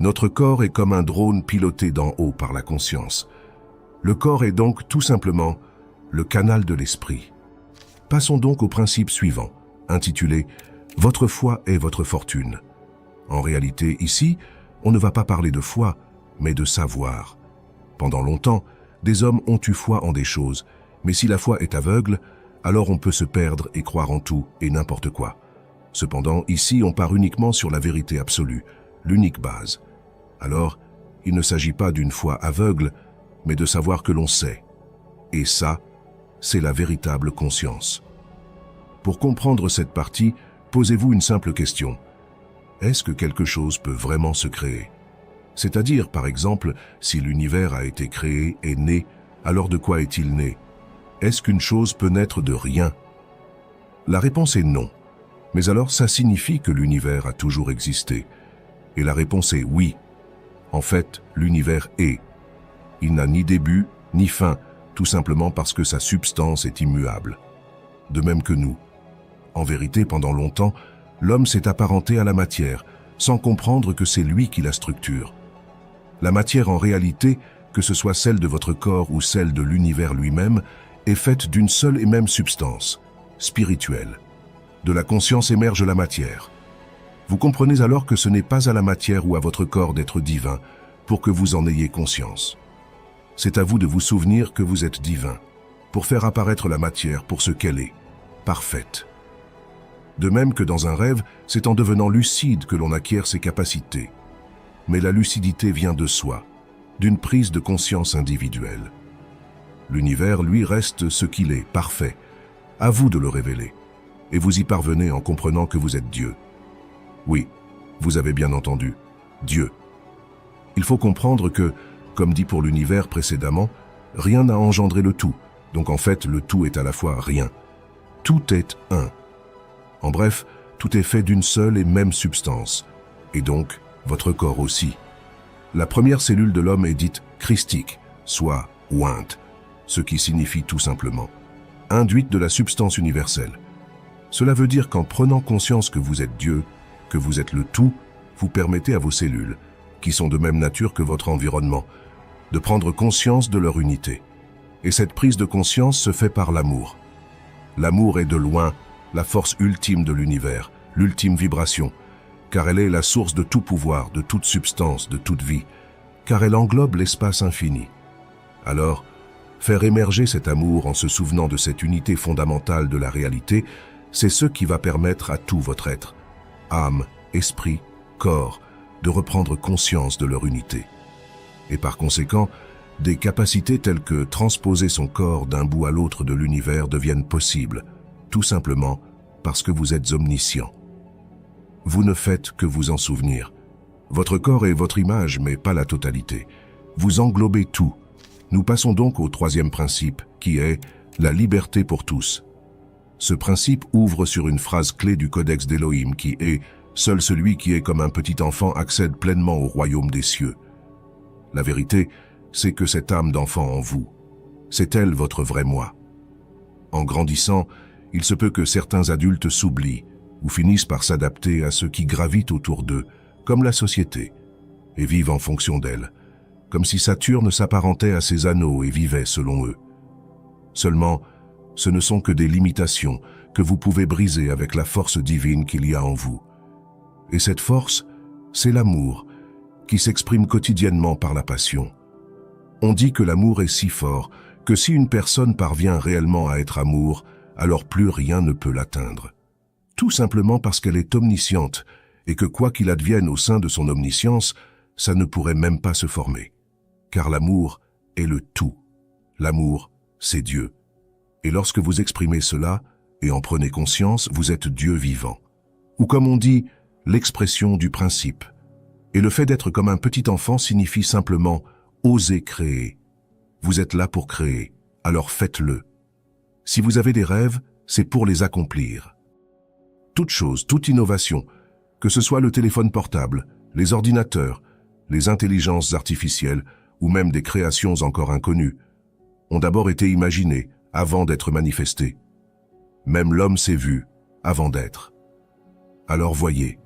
notre corps est comme un drone piloté d'en haut par la conscience. Le corps est donc tout simplement le canal de l'esprit. Passons donc au principe suivant, intitulé « Votre foi est votre fortune ». En réalité, ici, on ne va pas parler de foi, mais de savoir. Pendant longtemps, des hommes ont eu foi en des choses, mais si la foi est aveugle, alors on peut se perdre et croire en tout et n'importe quoi. Cependant, ici, on part uniquement sur la vérité absolue, l'unique base. Alors, il ne s'agit pas d'une foi aveugle, mais de savoir que l'on sait. Et ça, c'est la véritable conscience. Pour comprendre cette partie, posez-vous une simple question. Est-ce que quelque chose peut vraiment se créer? C'est-à-dire, par exemple, si l'univers a été créé et né, alors de quoi est-il né? Est-ce qu'une chose peut naître de rien? La réponse est non. Mais alors, ça signifie que l'univers a toujours existé. Et la réponse est oui. En fait, l'univers est. Il n'a ni début, ni fin, tout simplement parce que sa substance est immuable. De même que nous. En vérité, pendant longtemps, l'homme s'est apparenté à la matière, sans comprendre que c'est lui qui la structure. La matière, en réalité, que ce soit celle de votre corps ou celle de l'univers lui-même, est faite d'une seule et même substance, spirituelle. De la conscience émerge la matière. Vous comprenez alors que ce n'est pas à la matière ou à votre corps d'être divin pour que vous en ayez conscience. C'est à vous de vous souvenir que vous êtes divin, pour faire apparaître la matière pour ce qu'elle est, parfaite. De même que dans un rêve, c'est en devenant lucide que l'on acquiert ses capacités. Mais la lucidité vient de soi, d'une prise de conscience individuelle. L'univers, lui, reste ce qu'il est, parfait. À vous de le révéler. Et vous y parvenez en comprenant que vous êtes Dieu. Oui, vous avez bien entendu, Dieu. Il faut comprendre que, comme dit pour l'univers précédemment, rien n'a engendré le tout. Donc en fait, le tout est à la fois rien. Tout est un. En bref, tout est fait d'une seule et même substance. Et donc, votre corps aussi. La première cellule de l'homme est dite christique, soit ointe, ce qui signifie tout simplement induite de la substance universelle. Cela veut dire qu'en prenant conscience que vous êtes Dieu, que vous êtes le tout, vous permettez à vos cellules, qui sont de même nature que votre environnement, de prendre conscience de leur unité. Et cette prise de conscience se fait par l'amour. L'amour est de loin la force ultime de l'univers, l'ultime vibration, car elle est la source de tout pouvoir, de toute substance, de toute vie, car elle englobe l'espace infini. Alors, faire émerger cet amour en se souvenant de cette unité fondamentale de la réalité, c'est ce qui va permettre à tout votre être, âme, esprit, corps, de reprendre conscience de leur unité. Et par conséquent, des capacités telles que transposer son corps d'un bout à l'autre de l'univers deviennent possibles, tout simplement parce que vous êtes omniscient. Vous ne faites que vous en souvenir. Votre corps est votre image, mais pas la totalité. Vous englobez tout. Nous passons donc au troisième principe, qui est la liberté pour tous. Ce principe ouvre sur une phrase clé du Codex d'Élohim qui est « Seul celui qui est comme un petit enfant accède pleinement au royaume des cieux ». La vérité, c'est que cette âme d'enfant en vous, c'est elle votre vrai moi. En grandissant, il se peut que certains adultes s'oublient ou finissent par s'adapter à ce qui gravite autour d'eux, comme la société, et vivent en fonction d'elle, comme si Saturne s'apparentait à ses anneaux et vivait selon eux. Seulement, ce ne sont que des limitations que vous pouvez briser avec la force divine qu'il y a en vous. Et cette force, c'est l'amour, qui s'exprime quotidiennement par la passion. On dit que l'amour est si fort que si une personne parvient réellement à être amour, alors plus rien ne peut l'atteindre. Tout simplement parce qu'elle est omnisciente et que quoi qu'il advienne au sein de son omniscience, ça ne pourrait même pas se former. Car l'amour est le tout. L'amour, c'est Dieu. Et lorsque vous exprimez cela et en prenez conscience, vous êtes Dieu vivant. Ou comme on dit, l'expression du principe. Et le fait d'être comme un petit enfant signifie simplement oser créer. Vous êtes là pour créer, alors faites-le. Si vous avez des rêves, c'est pour les accomplir. Toute chose, toute innovation, que ce soit le téléphone portable, les ordinateurs, les intelligences artificielles ou même des créations encore inconnues, ont d'abord été imaginées avant d'être manifestées. Même l'homme s'est vu avant d'être. Alors voyez,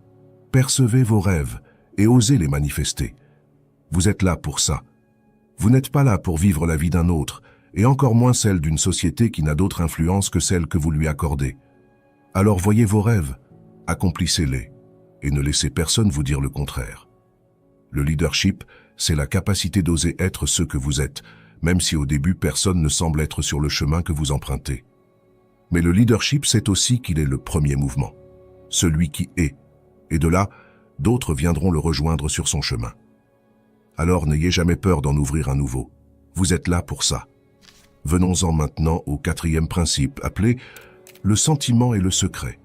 percevez vos rêves et osez les manifester. Vous êtes là pour ça. Vous n'êtes pas là pour vivre la vie d'un autre, et encore moins celle d'une société qui n'a d'autre influence que celle que vous lui accordez. Alors voyez vos rêves, accomplissez-les, et ne laissez personne vous dire le contraire. Le leadership, c'est la capacité d'oser être ce que vous êtes, même si au début personne ne semble être sur le chemin que vous empruntez. Mais le leadership, c'est aussi qu'il est le premier mouvement, celui qui est, et de là, d'autres viendront le rejoindre sur son chemin. Alors n'ayez jamais peur d'en ouvrir un nouveau. Vous êtes là pour ça. Venons-en maintenant au 4e principe, appelé le sentiment et le secret.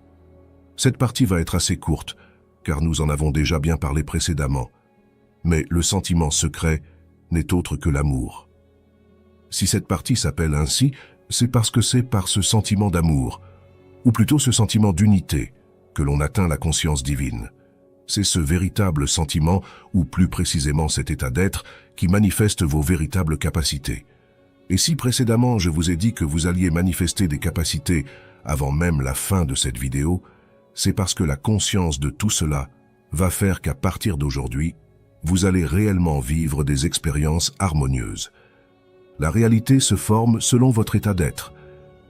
Cette partie va être assez courte, car nous en avons déjà bien parlé précédemment. Mais le sentiment secret n'est autre que l'amour. Si cette partie s'appelle ainsi, c'est parce que c'est par ce sentiment d'amour, ou plutôt ce sentiment d'unité, que l'on atteint la conscience divine. C'est ce véritable sentiment, ou plus précisément cet état d'être, qui manifeste vos véritables capacités. Et si précédemment je vous ai dit que vous alliez manifester des capacités avant même la fin de cette vidéo, c'est parce que la conscience de tout cela va faire qu'à partir d'aujourd'hui, vous allez réellement vivre des expériences harmonieuses. La réalité se forme selon votre état d'être.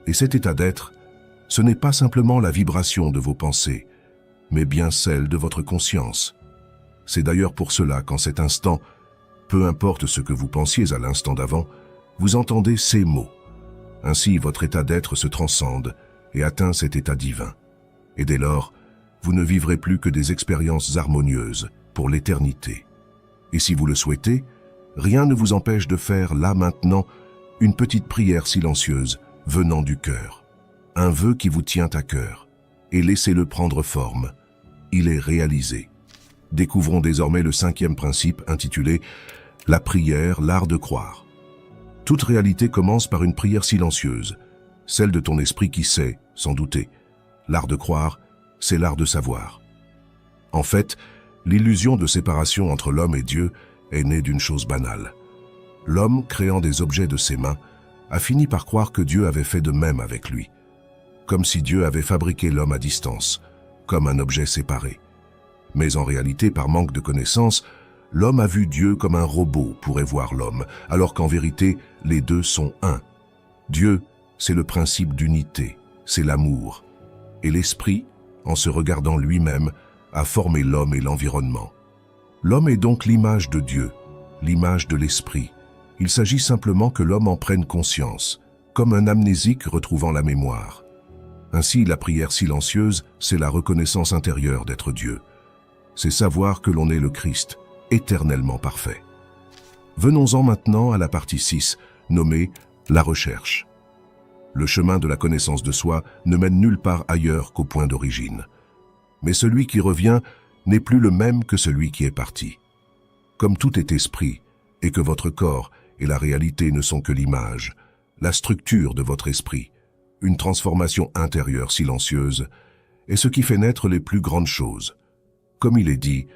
Et cet état d'être, ce n'est pas simplement la vibration de vos pensées, mais bien celle de votre conscience. C'est d'ailleurs pour cela qu'en cet instant, peu importe ce que vous pensiez à l'instant d'avant, vous entendez ces mots. Ainsi, votre état d'être se transcende et atteint cet état divin. Et dès lors, vous ne vivrez plus que des expériences harmonieuses pour l'éternité. Et si vous le souhaitez, rien ne vous empêche de faire là maintenant une petite prière silencieuse venant du cœur. Un vœu qui vous tient à cœur. Et laissez-le prendre forme. Il est réalisé. Découvrons désormais le 5e principe intitulé « La prière, l'art de croire ». Toute réalité commence par une prière silencieuse, celle de ton esprit qui sait, sans douter. L'art de croire, c'est l'art de savoir. En fait, l'illusion de séparation entre l'homme et Dieu est née d'une chose banale. L'homme, créant des objets de ses mains, a fini par croire que Dieu avait fait de même avec lui. Comme si Dieu avait fabriqué l'homme à distance, comme un objet séparé. Mais en réalité, par manque de connaissance, l'homme a vu Dieu comme un robot pourrait voir l'homme, alors qu'en vérité, les deux sont un. Dieu, c'est le principe d'unité, c'est l'amour. Et l'esprit, en se regardant lui-même, a formé l'homme et l'environnement. L'homme est donc l'image de Dieu, l'image de l'esprit. Il s'agit simplement que l'homme en prenne conscience, comme un amnésique retrouvant la mémoire. Ainsi, la prière silencieuse, c'est la reconnaissance intérieure d'être Dieu. C'est savoir que l'on est le Christ, éternellement parfait. Venons-en maintenant à la partie 6, nommée « La recherche ». Le chemin de la connaissance de soi ne mène nulle part ailleurs qu'au point d'origine. Mais celui qui revient n'est plus le même que celui qui est parti. Comme tout est esprit, et que votre corps et la réalité ne sont que l'image, la structure de votre esprit, une transformation intérieure silencieuse, est ce qui fait naître les plus grandes choses. Comme il est dit,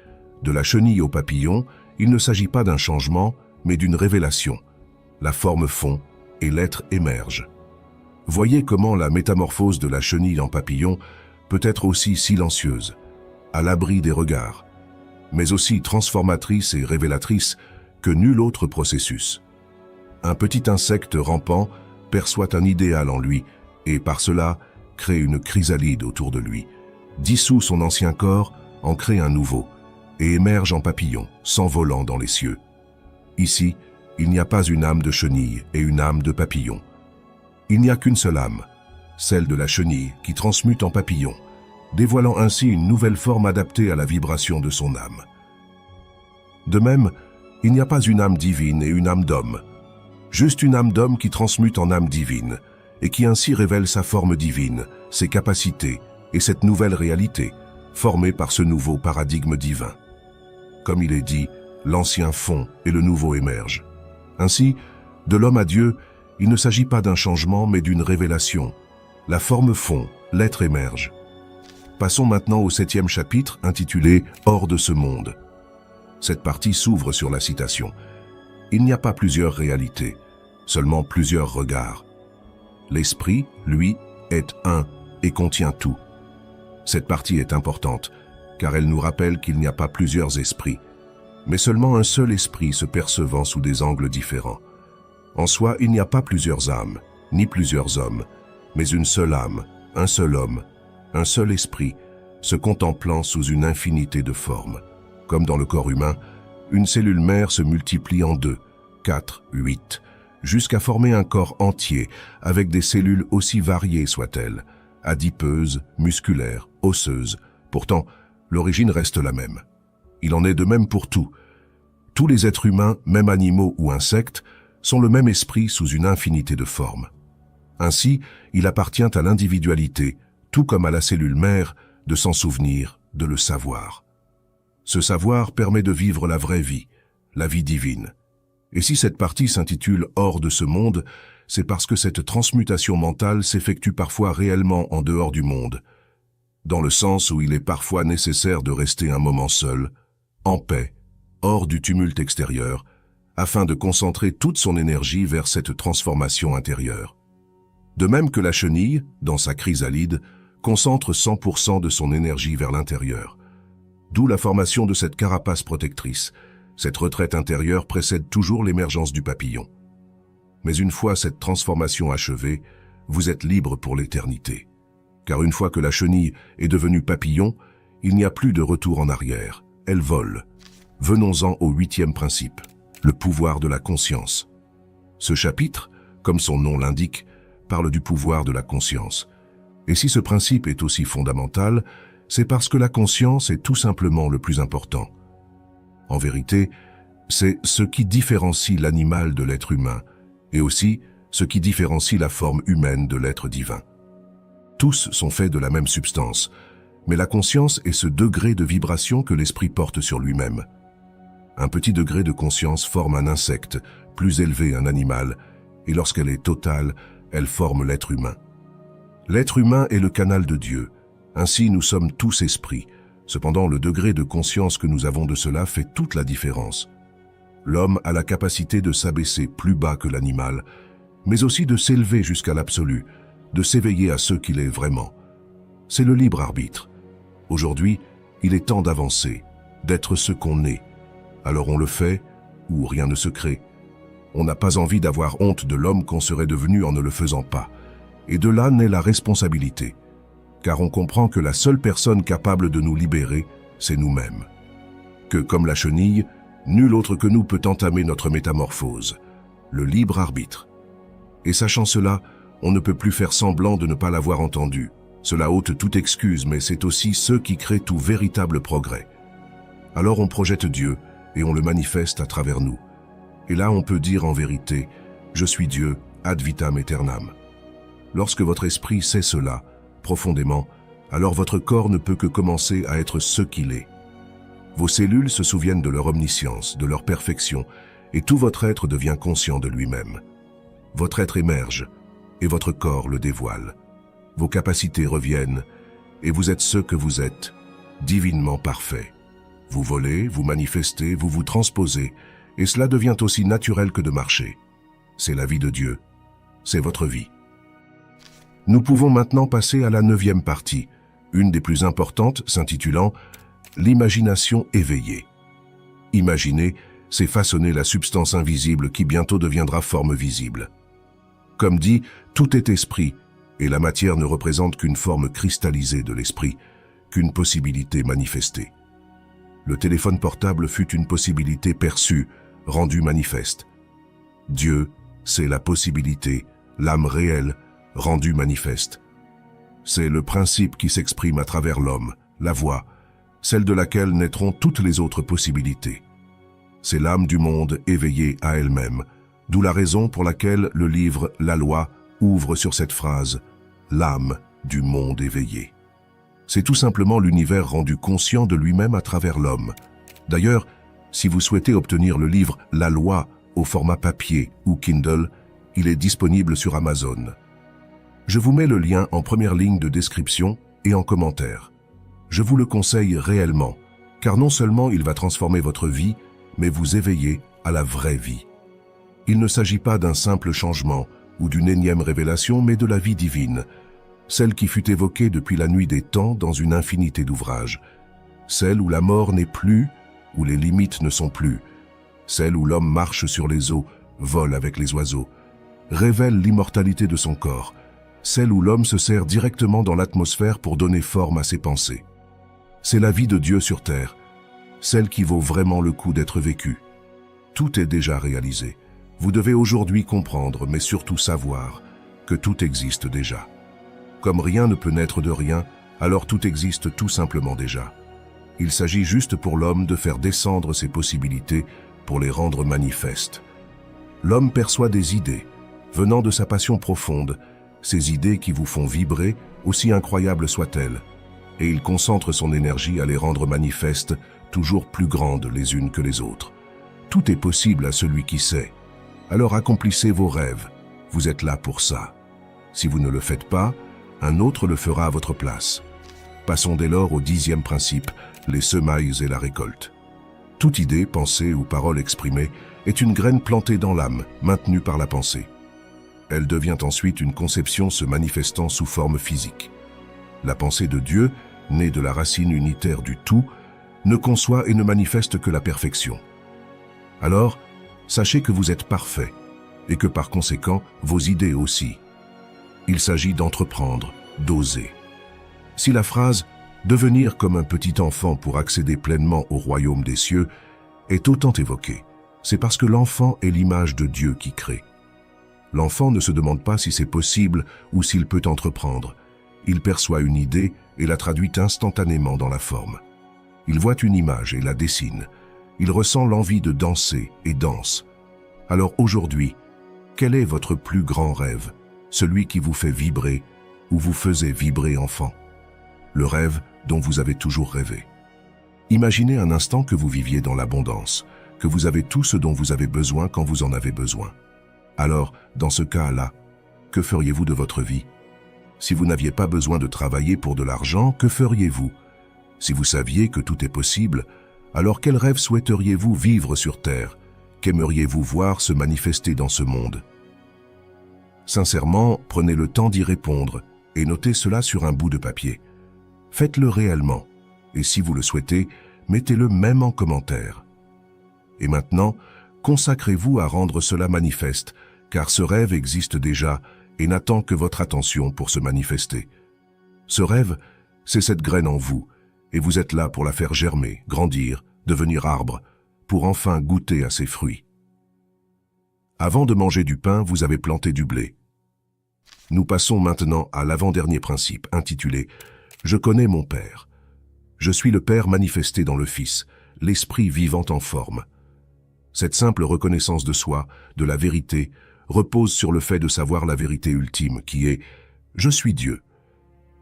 de la chenille au papillon, il ne s'agit pas d'un changement, mais d'une révélation. La forme fond et l'être émerge. Voyez comment la métamorphose de la chenille en papillon peut être aussi silencieuse, à l'abri des regards, mais aussi transformatrice et révélatrice que nul autre processus. Un petit insecte rampant perçoit un idéal en lui et par cela crée une chrysalide autour de lui, dissout son ancien corps, en crée un nouveau et émerge en papillon, s'envolant dans les cieux. Ici, il n'y a pas une âme de chenille et une âme de papillon. Il n'y a qu'une seule âme, celle de la chenille qui transmute en papillon, dévoilant ainsi une nouvelle forme adaptée à la vibration de son âme. De même, il n'y a pas une âme divine et une âme d'homme, juste une âme d'homme qui transmute en âme divine, et qui ainsi révèle sa forme divine, ses capacités et cette nouvelle réalité, formée par ce nouveau paradigme divin. Comme il est dit, l'ancien fond et le nouveau émergent. Ainsi, de l'homme à Dieu, il ne s'agit pas d'un changement mais d'une révélation. La forme fond, l'être émerge. Passons maintenant au 7e chapitre intitulé « Hors de ce monde ». Cette partie s'ouvre sur la citation. Il n'y a pas plusieurs réalités, seulement plusieurs regards. L'esprit, lui, est un et contient tout. Cette partie est importante, car elle nous rappelle qu'il n'y a pas plusieurs esprits, mais seulement un seul esprit se percevant sous des angles différents. En soi, il n'y a pas plusieurs âmes, ni plusieurs hommes, mais une seule âme, un seul homme, un seul esprit, se contemplant sous une infinité de formes. Comme dans le corps humain, une cellule mère se multiplie en 2, 4, 8, jusqu'à former un corps entier avec des cellules aussi variées soient-elles, adipeuses, musculaires, osseuses. Pourtant, l'origine reste la même. Il en est de même pour tout. Tous les êtres humains, même animaux ou insectes, sont le même esprit sous une infinité de formes. Ainsi, il appartient à l'individualité, tout comme à la cellule mère, de s'en souvenir, de le savoir. Ce savoir permet de vivre la vraie vie, la vie divine. Et si cette partie s'intitule « Hors de ce monde », c'est parce que cette transmutation mentale s'effectue parfois réellement en dehors du monde, dans le sens où il est parfois nécessaire de rester un moment seul, en paix, hors du tumulte extérieur, afin de concentrer toute son énergie vers cette transformation intérieure. De même que la chenille, dans sa chrysalide, concentre 100% de son énergie vers l'intérieur. D'où la formation de cette carapace protectrice. Cette retraite intérieure précède toujours l'émergence du papillon. Mais une fois cette transformation achevée, vous êtes libre pour l'éternité. Car une fois que la chenille est devenue papillon, il n'y a plus de retour en arrière. Elle vole. Venons-en au 8e principe, le pouvoir de la conscience. Ce chapitre, comme son nom l'indique, parle du pouvoir de la conscience. Et si ce principe est aussi fondamental, c'est parce que la conscience est tout simplement le plus important. En vérité, c'est ce qui différencie l'animal de l'être humain, et aussi ce qui différencie la forme humaine de l'être divin. Tous sont faits de la même substance, mais la conscience est ce degré de vibration que l'esprit porte sur lui-même. Un petit degré de conscience forme un insecte, plus élevé un animal, et lorsqu'elle est totale, elle forme l'être humain. L'être humain est le canal de Dieu, ainsi nous sommes tous esprits. Cependant, le degré de conscience que nous avons de cela fait toute la différence. L'homme a la capacité de s'abaisser plus bas que l'animal, mais aussi de s'élever jusqu'à l'absolu, de s'éveiller à ce qu'il est vraiment. C'est le libre arbitre. Aujourd'hui, il est temps d'avancer, d'être ce qu'on est. Alors on le fait, ou rien ne se crée. On n'a pas envie d'avoir honte de l'homme qu'on serait devenu en ne le faisant pas. Et de là naît la responsabilité. Car on comprend que la seule personne capable de nous libérer, c'est nous-mêmes. Que, comme la chenille, nul autre que nous peut entamer notre métamorphose, le libre arbitre. Et sachant cela, on ne peut plus faire semblant de ne pas l'avoir entendu. Cela ôte toute excuse, mais c'est aussi ce qui crée tout véritable progrès. Alors on projette Dieu, et on le manifeste à travers nous. Et là on peut dire en vérité, « Je suis Dieu, ad vitam aeternam ». Lorsque votre esprit sait cela, profondément, alors votre corps ne peut que commencer à être ce qu'il est. Vos cellules se souviennent de leur omniscience, de leur perfection, et tout votre être devient conscient de lui-même. Votre être émerge, et votre corps le dévoile. Vos capacités reviennent, et vous êtes ce que vous êtes, divinement parfait. Vous volez, vous manifestez, vous vous transposez, et cela devient aussi naturel que de marcher. C'est la vie de Dieu, c'est votre vie. Nous pouvons maintenant passer à la 9e partie, une des plus importantes, s'intitulant « L'imagination éveillée ». Imaginer, c'est façonner la substance invisible qui bientôt deviendra forme visible. Comme dit, tout est esprit, et la matière ne représente qu'une forme cristallisée de l'esprit, qu'une possibilité manifestée. Le téléphone portable fut une possibilité perçue, rendue manifeste. Dieu, c'est la possibilité, l'âme réelle, rendue manifeste. C'est le principe qui s'exprime à travers l'homme, la voix, celle de laquelle naîtront toutes les autres possibilités. C'est l'âme du monde éveillée à elle-même, d'où la raison pour laquelle le livre La Loi ouvre sur cette phrase « l'âme du monde éveillé ». C'est tout simplement l'univers rendu conscient de lui-même à travers l'homme. D'ailleurs, si vous souhaitez obtenir le livre La Loi au format papier ou Kindle, il est disponible sur Amazon. Je vous mets le lien en première ligne de description et en commentaire. Je vous le conseille réellement, car non seulement il va transformer votre vie, mais vous éveiller à la vraie vie. Il ne s'agit pas d'un simple changement ou d'une énième révélation, mais de la vie divine, celle qui fut évoquée depuis la nuit des temps dans une infinité d'ouvrages, celle où la mort n'est plus, où les limites ne sont plus, celle où l'homme marche sur les eaux, vole avec les oiseaux, révèle l'immortalité de son corps, celle où l'homme se sert directement dans l'atmosphère pour donner forme à ses pensées. C'est la vie de Dieu sur terre, celle qui vaut vraiment le coup d'être vécue. Tout est déjà réalisé. Vous devez aujourd'hui comprendre, mais surtout savoir, que tout existe déjà. Comme rien ne peut naître de rien, alors tout existe tout simplement déjà. Il s'agit juste pour l'homme de faire descendre ses possibilités pour les rendre manifestes. L'homme perçoit des idées, venant de sa passion profonde, ces idées qui vous font vibrer, aussi incroyables soient-elles, et il concentre son énergie à les rendre manifestes, toujours plus grandes les unes que les autres. Tout est possible à celui qui sait. Alors accomplissez vos rêves, vous êtes là pour ça. Si vous ne le faites pas, un autre le fera à votre place. Passons dès lors au 10e principe, les semailles et la récolte. Toute idée, pensée ou parole exprimée est une graine plantée dans l'âme, maintenue par la pensée. Elle devient ensuite une conception se manifestant sous forme physique. La pensée de Dieu, née de la racine unitaire du tout, ne conçoit et ne manifeste que la perfection. Alors, sachez que vous êtes parfait, et que par conséquent, vos idées aussi. Il s'agit d'entreprendre, d'oser. Si la phrase « devenir comme un petit enfant pour accéder pleinement au royaume des cieux » est autant évoquée, c'est parce que l'enfant est l'image de Dieu qui crée. L'enfant ne se demande pas si c'est possible ou s'il peut entreprendre. Il perçoit une idée et la traduit instantanément dans la forme. Il voit une image et la dessine. Il ressent l'envie de danser et danse. Alors aujourd'hui, quel est votre plus grand rêve, celui qui vous fait vibrer ou vous faisait vibrer enfant? Le rêve dont vous avez toujours rêvé. Imaginez un instant que vous viviez dans l'abondance, que vous avez tout ce dont vous avez besoin quand vous en avez besoin. Alors, dans ce cas-là, que feriez-vous de votre vie? Si vous n'aviez pas besoin de travailler pour de l'argent, que feriez-vous? Si vous saviez que tout est possible, alors quel rêve souhaiteriez-vous vivre sur Terre? Qu'aimeriez-vous voir se manifester dans ce monde? Sincèrement, prenez le temps d'y répondre et notez cela sur un bout de papier. Faites-le réellement, et si vous le souhaitez, mettez-le même en commentaire. Et maintenant, consacrez-vous à rendre cela manifeste, car ce rêve existe déjà et n'attend que votre attention pour se manifester. Ce rêve, c'est cette graine en vous, et vous êtes là pour la faire germer, grandir, devenir arbre, pour enfin goûter à ses fruits. Avant de manger du pain, vous avez planté du blé. Nous passons maintenant à l'avant-dernier principe, intitulé « Je connais mon Père ». Je suis le Père manifesté dans le Fils, l'Esprit vivant en forme. Cette simple reconnaissance de soi, de la vérité, repose sur le fait de savoir la vérité ultime, qui est « Je suis Dieu ».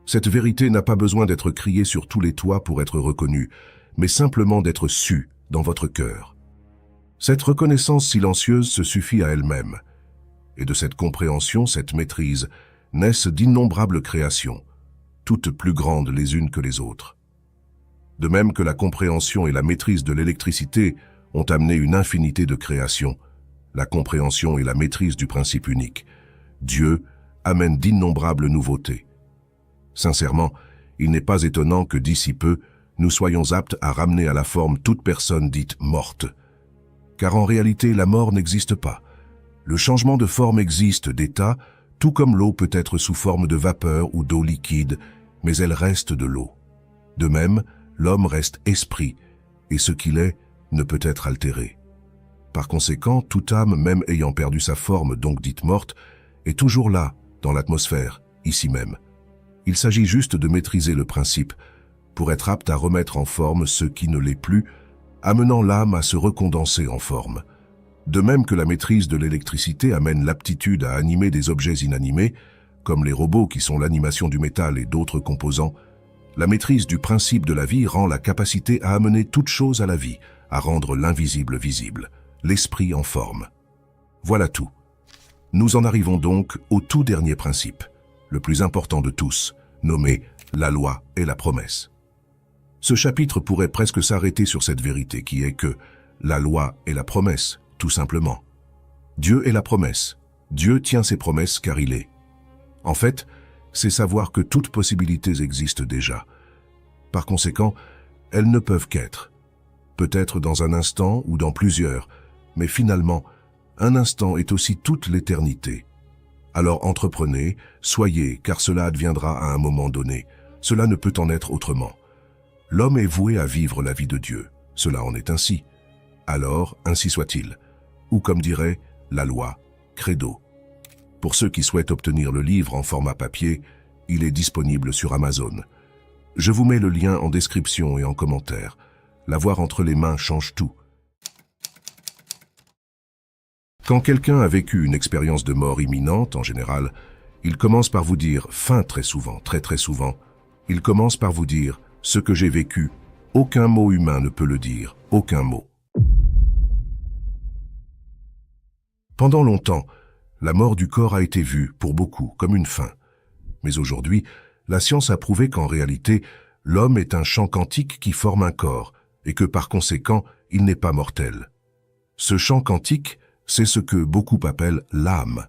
Cette vérité n'a pas besoin d'être criée sur tous les toits pour être reconnue, mais simplement d'être sue dans votre cœur. Cette reconnaissance silencieuse se suffit à elle-même. Et de cette compréhension, cette maîtrise, naissent d'innombrables créations, toutes plus grandes les unes que les autres. De même que la compréhension et la maîtrise de l'électricité ont amené une infinité de créations, la compréhension et la maîtrise du principe unique, Dieu, amène d'innombrables nouveautés. Sincèrement, il n'est pas étonnant que d'ici peu, nous soyons aptes à ramener à la forme toute personne dite morte. Car en réalité, la mort n'existe pas. Le changement de forme existe d'état, tout comme l'eau peut être sous forme de vapeur ou d'eau liquide, mais elle reste de l'eau. De même, l'homme reste esprit, et ce qu'il est ne peut être altéré. Par conséquent, toute âme, même ayant perdu sa forme, donc dite morte, est toujours là, dans l'atmosphère, ici même. Il s'agit juste de maîtriser le principe pour être apte à remettre en forme ce qui ne l'est plus, amenant l'âme à se recondenser en forme. De même que la maîtrise de l'électricité amène l'aptitude à animer des objets inanimés, comme les robots qui sont l'animation du métal et d'autres composants, la maîtrise du principe de la vie rend la capacité à amener toute chose à la vie, à rendre l'invisible visible, l'esprit en forme. Voilà tout. Nous en arrivons donc au tout dernier principe, le plus important de tous, nommé la loi et la promesse. Ce chapitre pourrait presque s'arrêter sur cette vérité qui est que la loi est la promesse, tout simplement. Dieu est la promesse. Dieu tient ses promesses car il est. En fait, c'est savoir que toutes possibilités existent déjà. Par conséquent, elles ne peuvent qu'être. Peut-être dans un instant ou dans plusieurs, mais finalement, un instant est aussi toute l'éternité. Alors entreprenez, soyez, car cela adviendra à un moment donné. Cela ne peut en être autrement. L'homme est voué à vivre la vie de Dieu. Cela en est ainsi. Alors, ainsi soit-il. Ou comme dirait la loi, credo. Pour ceux qui souhaitent obtenir le livre en format papier, il est disponible sur Amazon. Je vous mets le lien en description et en commentaire. L'avoir entre les mains change tout. Quand quelqu'un a vécu une expérience de mort imminente, en général, il commence par vous dire, très souvent, très souvent, il commence par vous dire « ce que j'ai vécu, aucun mot humain ne peut le dire, aucun mot ». Pendant longtemps, la mort du corps a été vue, pour beaucoup, comme une fin. Mais aujourd'hui, la science a prouvé qu'en réalité, l'homme est un champ quantique qui forme un corps, et que par conséquent, il n'est pas mortel. Ce champ quantique, c'est ce que beaucoup appellent l'âme,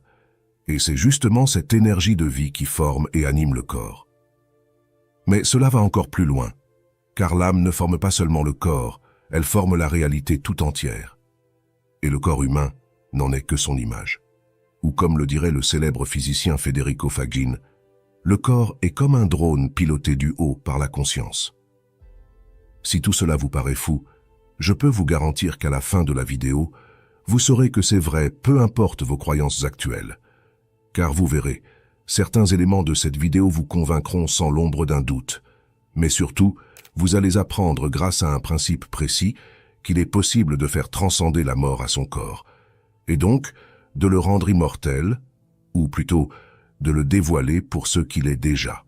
et c'est justement cette énergie de vie qui forme et anime le corps. Mais cela va encore plus loin, car l'âme ne forme pas seulement le corps, elle forme la réalité tout entière. Et le corps humain n'en est que son image. Ou comme le dirait le célèbre physicien Federico Faggin, le corps est comme un drone piloté du haut par la conscience. Si tout cela vous paraît fou, je peux vous garantir qu'à la fin de la vidéo, vous saurez que c'est vrai, peu importe vos croyances actuelles. Car vous verrez, certains éléments de cette vidéo vous convaincront sans l'ombre d'un doute. Mais surtout, vous allez apprendre grâce à un principe précis qu'il est possible de faire transcender la mort à son corps, et donc de le rendre immortel, ou plutôt de le dévoiler pour ce qu'il est déjà.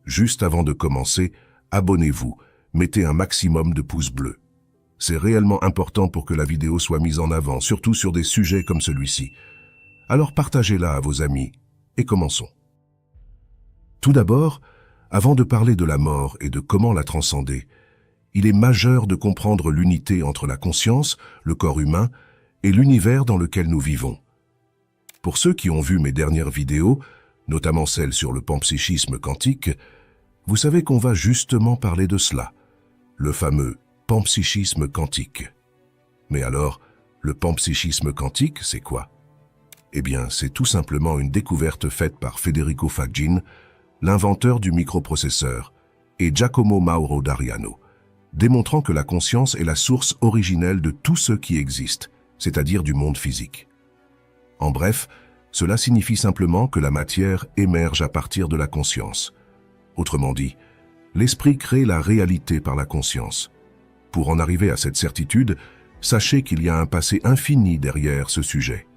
Juste avant de commencer, abonnez-vous, mettez un maximum de pouces bleus. C'est réellement important pour que la vidéo soit mise en avant, surtout sur des sujets comme celui-ci. Alors partagez-la à vos amis, et commençons. Tout d'abord, avant de parler de la mort et de comment la transcender, il est majeur de comprendre l'unité entre la conscience, le corps humain, et l'univers dans lequel nous vivons. Pour ceux qui ont vu mes dernières vidéos, notamment celles sur le panpsychisme quantique, vous savez qu'on va justement parler de cela, le fameux panpsychisme quantique. Mais alors, le panpsychisme quantique, c'est quoi? Eh bien, c'est tout simplement une découverte faite par Federico Faggin, l'inventeur du microprocesseur, et Giacomo Mauro d'Ariano, démontrant que la conscience est la source originelle de tout ce qui existe, c'est-à-dire du monde physique. En bref, cela signifie simplement que la matière émerge à partir de la conscience. Autrement dit, l'esprit crée la réalité par la conscience. Pour en arriver à cette certitude, sachez qu'il y a un passé infini derrière ce sujet.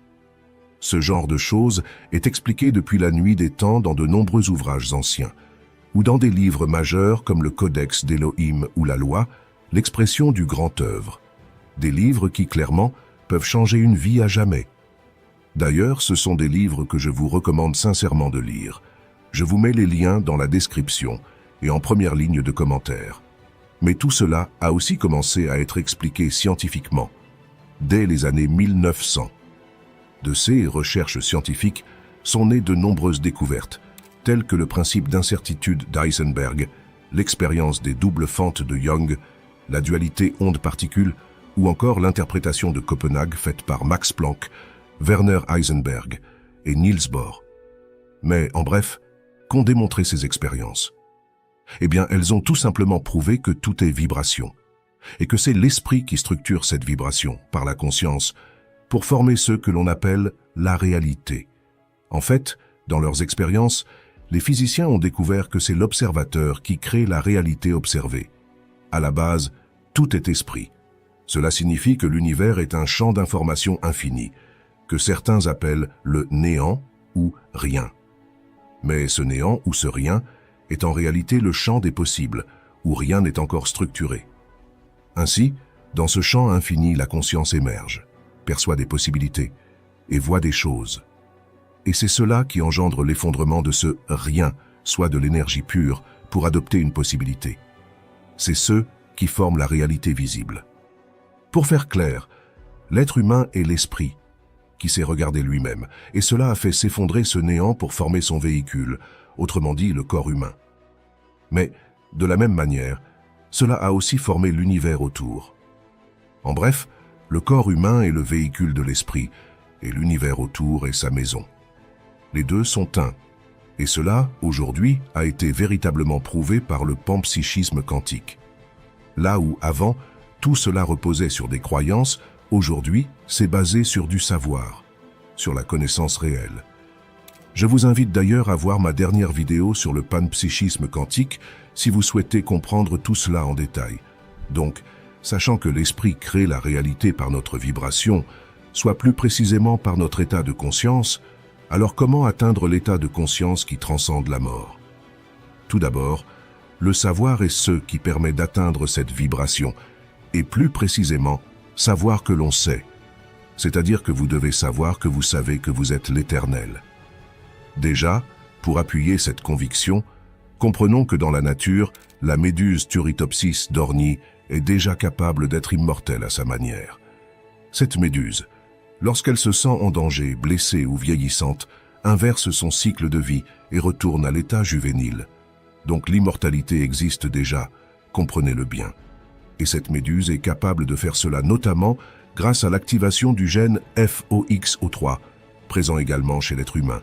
Ce genre de choses est expliqué depuis la nuit des temps dans de nombreux ouvrages anciens, ou dans des livres majeurs comme le Codex d'Élohim ou la Loi, l'expression du grand œuvre. Des livres qui, clairement, peuvent changer une vie à jamais. D'ailleurs, ce sont des livres que je vous recommande sincèrement de lire. Je vous mets les liens dans la description et en première ligne de commentaires. Mais tout cela a aussi commencé à être expliqué scientifiquement, dès les années 1900. De ces recherches scientifiques sont nées de nombreuses découvertes, telles que le principe d'incertitude d'Heisenberg, l'expérience des doubles fentes de Young, la dualité onde-particule ou encore l'interprétation de Copenhague faite par Max Planck, Werner Heisenberg et Niels Bohr. Mais en bref, qu'ont démontré ces expériences? Eh bien, elles ont tout simplement prouvé que tout est vibration, et que c'est l'esprit qui structure cette vibration, par la conscience, pour former ce que l'on appelle la réalité. En fait, dans leurs expériences, Les physiciens ont découvert que c'est l'observateur qui crée la réalité observée. À la base, tout est esprit. Cela signifie que l'univers est un champ d'information infini, que certains appellent le néant ou rien. Mais ce néant ou ce rien est en réalité le champ des possibles, où rien n'est encore structuré. Ainsi, dans ce champ infini, la conscience émerge, perçoit des possibilités et voit des choses. Et c'est cela qui engendre l'effondrement de ce rien, soit de l'énergie pure, pour adopter une possibilité. C'est ce qui forment la réalité visible. Pour faire clair, l'être humain est l'esprit qui s'est regardé lui-même, et cela a fait s'effondrer ce néant pour former son véhicule, autrement dit le corps humain. Mais, de la même manière, cela a aussi formé l'univers autour. En bref, le corps humain est le véhicule de l'esprit, et l'univers autour est sa maison. Les deux sont un, et cela, aujourd'hui, a été véritablement prouvé par le panpsychisme quantique. Là où, avant, tout cela reposait sur des croyances, aujourd'hui, c'est basé sur du savoir, sur la connaissance réelle. Je vous invite d'ailleurs à voir ma dernière vidéo sur le panpsychisme quantique si vous souhaitez comprendre tout cela en détail. Donc, sachant que l'esprit crée la réalité par notre vibration, soit plus précisément par notre état de conscience, alors comment atteindre l'état de conscience qui transcende la mort? Tout d'abord, le savoir est ce qui permet d'atteindre cette vibration, et plus précisément, savoir que l'on sait, c'est-à-dire que vous devez savoir que vous savez que vous êtes l'Éternel. Déjà, pour appuyer cette conviction, comprenons que dans la nature, la méduse Turritopsis d'Ornie est déjà capable d'être immortelle à sa manière. Cette méduse, lorsqu'elle se sent en danger, blessée ou vieillissante, inverse son cycle de vie et retourne à l'état juvénile. Donc l'immortalité existe déjà, comprenez-le bien. Et cette méduse est capable de faire cela notamment grâce à l'activation du gène FOXO3, présent également chez l'être humain.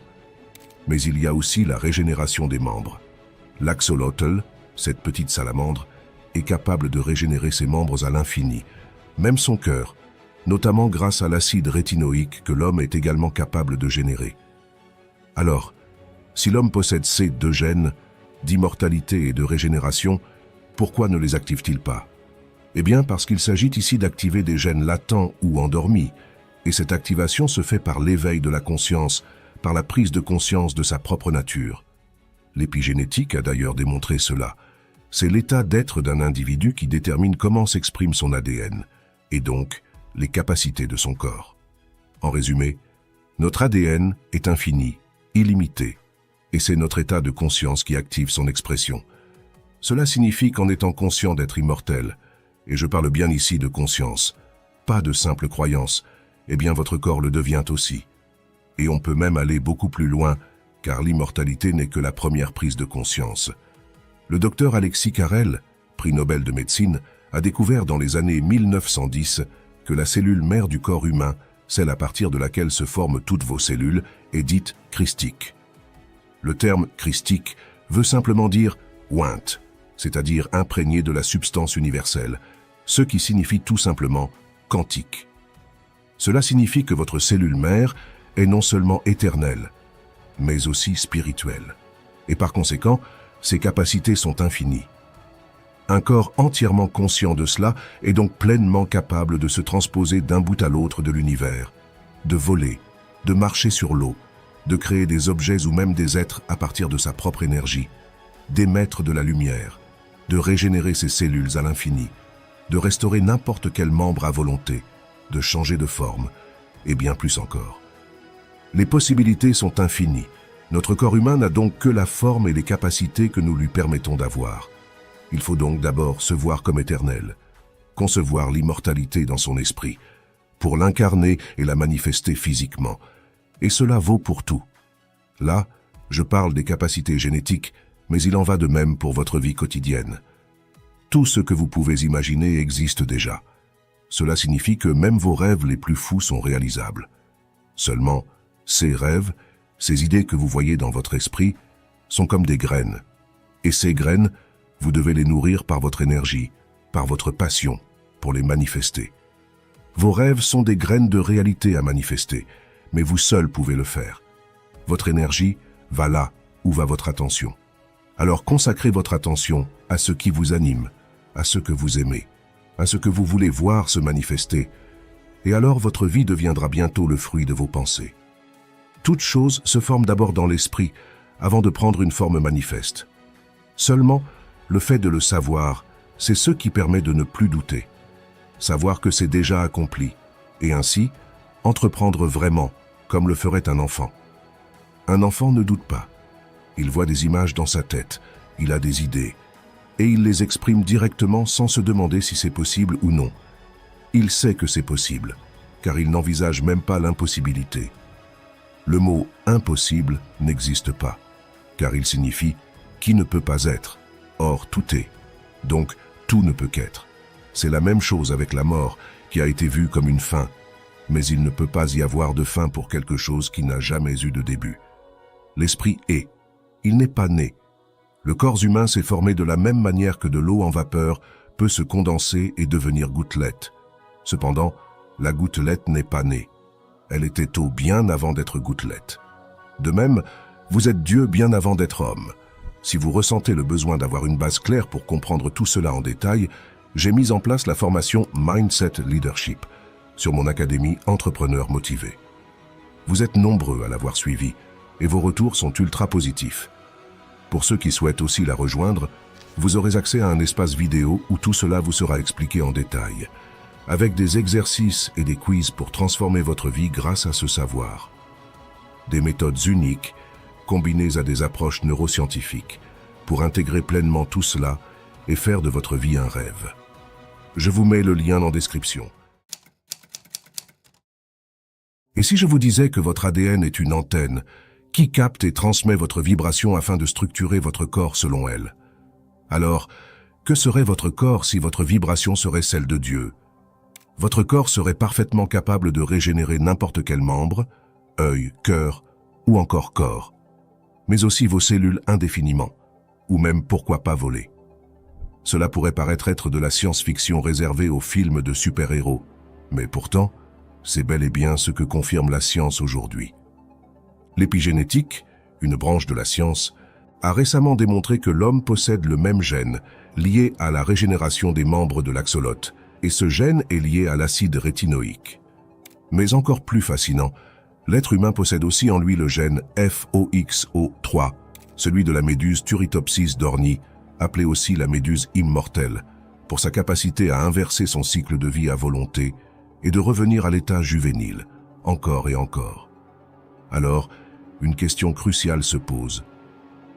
Mais il y a aussi la régénération des membres. L'axolotl, cette petite salamandre, est capable de régénérer ses membres à l'infini, même son cœur, notamment grâce à l'acide rétinoïque que l'homme est également capable de générer. Alors, si l'homme possède ces deux gènes, d'immortalité et de régénération, pourquoi ne les active-t-il pas? Eh bien parce qu'il s'agit ici d'activer des gènes latents ou endormis, et cette activation se fait par l'éveil de la conscience, par la prise de conscience de sa propre nature. L'épigénétique a d'ailleurs démontré cela. C'est l'état d'être d'un individu qui détermine comment s'exprime son ADN, et donc les capacités de son corps. En résumé, notre ADN est infini, illimité, et c'est notre état de conscience qui active son expression. Cela signifie qu'en étant conscient d'être immortel, et je parle bien ici de conscience, pas de simple croyance, eh bien votre corps le devient aussi. Et on peut même aller beaucoup plus loin, car l'immortalité n'est que la première prise de conscience. Le docteur Alexis Carrel, prix Nobel de médecine, a découvert dans les années 1910 que la cellule mère du corps humain, celle à partir de laquelle se forment toutes vos cellules, est dite christique. Le terme christique veut simplement dire oint, c'est-à-dire imprégné de la substance universelle, ce qui signifie tout simplement quantique. Cela signifie que votre cellule mère est non seulement éternelle, mais aussi spirituelle. Et par conséquent, ses capacités sont infinies. Un corps entièrement conscient de cela est donc pleinement capable de se transposer d'un bout à l'autre de l'univers, de voler, de marcher sur l'eau, de créer des objets ou même des êtres à partir de sa propre énergie, d'émettre de la lumière, de régénérer ses cellules à l'infini, de restaurer n'importe quel membre à volonté, de changer de forme, et bien plus encore. Les possibilités sont infinies. Notre corps humain n'a donc que la forme et les capacités que nous lui permettons d'avoir. Il faut donc d'abord se voir comme éternel, concevoir l'immortalité dans son esprit, pour l'incarner et la manifester physiquement. Et cela vaut pour tout. Là, je parle des capacités génétiques, mais il en va de même pour votre vie quotidienne. Tout ce que vous pouvez imaginer existe déjà. Cela signifie que même vos rêves les plus fous sont réalisables. Seulement, ces rêves, ces idées que vous voyez dans votre esprit, sont comme des graines. Et ces graines, vous devez les nourrir par votre énergie, par votre passion, pour les manifester. Vos rêves sont des graines de réalité à manifester, mais vous seul pouvez le faire. Votre énergie va là, où va votre attention. Alors consacrez votre attention à ce qui vous anime, à ce que vous aimez, à ce que vous voulez voir se manifester, et alors votre vie deviendra bientôt le fruit de vos pensées. Toute chose se forme d'abord dans l'esprit, avant de prendre une forme manifeste. Seulement, le fait de le savoir, c'est ce qui permet de ne plus douter. Savoir que c'est déjà accompli, et ainsi, entreprendre vraiment, comme le ferait un enfant. Un enfant ne doute pas. Il voit des images dans sa tête, il a des idées, et il les exprime directement sans se demander si c'est possible ou non. Il sait que c'est possible, car il n'envisage même pas l'impossibilité. Le mot « impossible » n'existe pas, car il signifie « qui ne peut pas être ». Or, tout est. Donc, tout ne peut qu'être. C'est la même chose avec la mort, qui a été vue comme une fin, mais il ne peut pas y avoir de fin pour quelque chose qui n'a jamais eu de début. L'esprit est. Il n'est pas né. Le corps humain s'est formé de la même manière que de l'eau en vapeur peut se condenser et devenir gouttelette. Cependant, la gouttelette n'est pas née. Elle était eau bien avant d'être gouttelette. De même, vous êtes Dieu bien avant d'être homme. Si vous ressentez le besoin d'avoir une base claire pour comprendre tout cela en détail, j'ai mis en place la formation Mindset Leadership sur mon académie Entrepreneurs Motivés. Vous êtes nombreux à l'avoir suivi et vos retours sont ultra positifs. Pour ceux qui souhaitent aussi la rejoindre, vous aurez accès à un espace vidéo où tout cela vous sera expliqué en détail, avec des exercices et des quiz pour transformer votre vie grâce à ce savoir. Des méthodes uniques, combinées à des approches neuroscientifiques, pour intégrer pleinement tout cela et faire de votre vie un rêve. Je vous mets le lien en description. Et si je vous disais que votre ADN est une antenne qui capte et transmet votre vibration afin de structurer votre corps selon elle? Alors, que serait votre corps si votre vibration serait celle de Dieu? Votre corps serait parfaitement capable de régénérer n'importe quel membre, œil, cœur ou encore corps, mais aussi vos cellules indéfiniment, ou même pourquoi pas voler. Cela pourrait paraître être de la science-fiction réservée aux films de super-héros, mais pourtant, c'est bel et bien ce que confirme la science aujourd'hui. L'épigénétique, une branche de la science, a récemment démontré que l'homme possède le même gène lié à la régénération des membres de l'axolote, et ce gène est lié à l'acide rétinoïque. Mais encore plus fascinant, l'être humain possède aussi en lui le gène FOXO3, celui de la méduse Turritopsis d'Orny, appelée aussi la méduse immortelle, pour sa capacité à inverser son cycle de vie à volonté et de revenir à l'état juvénile, encore et encore. Alors, une question cruciale se pose.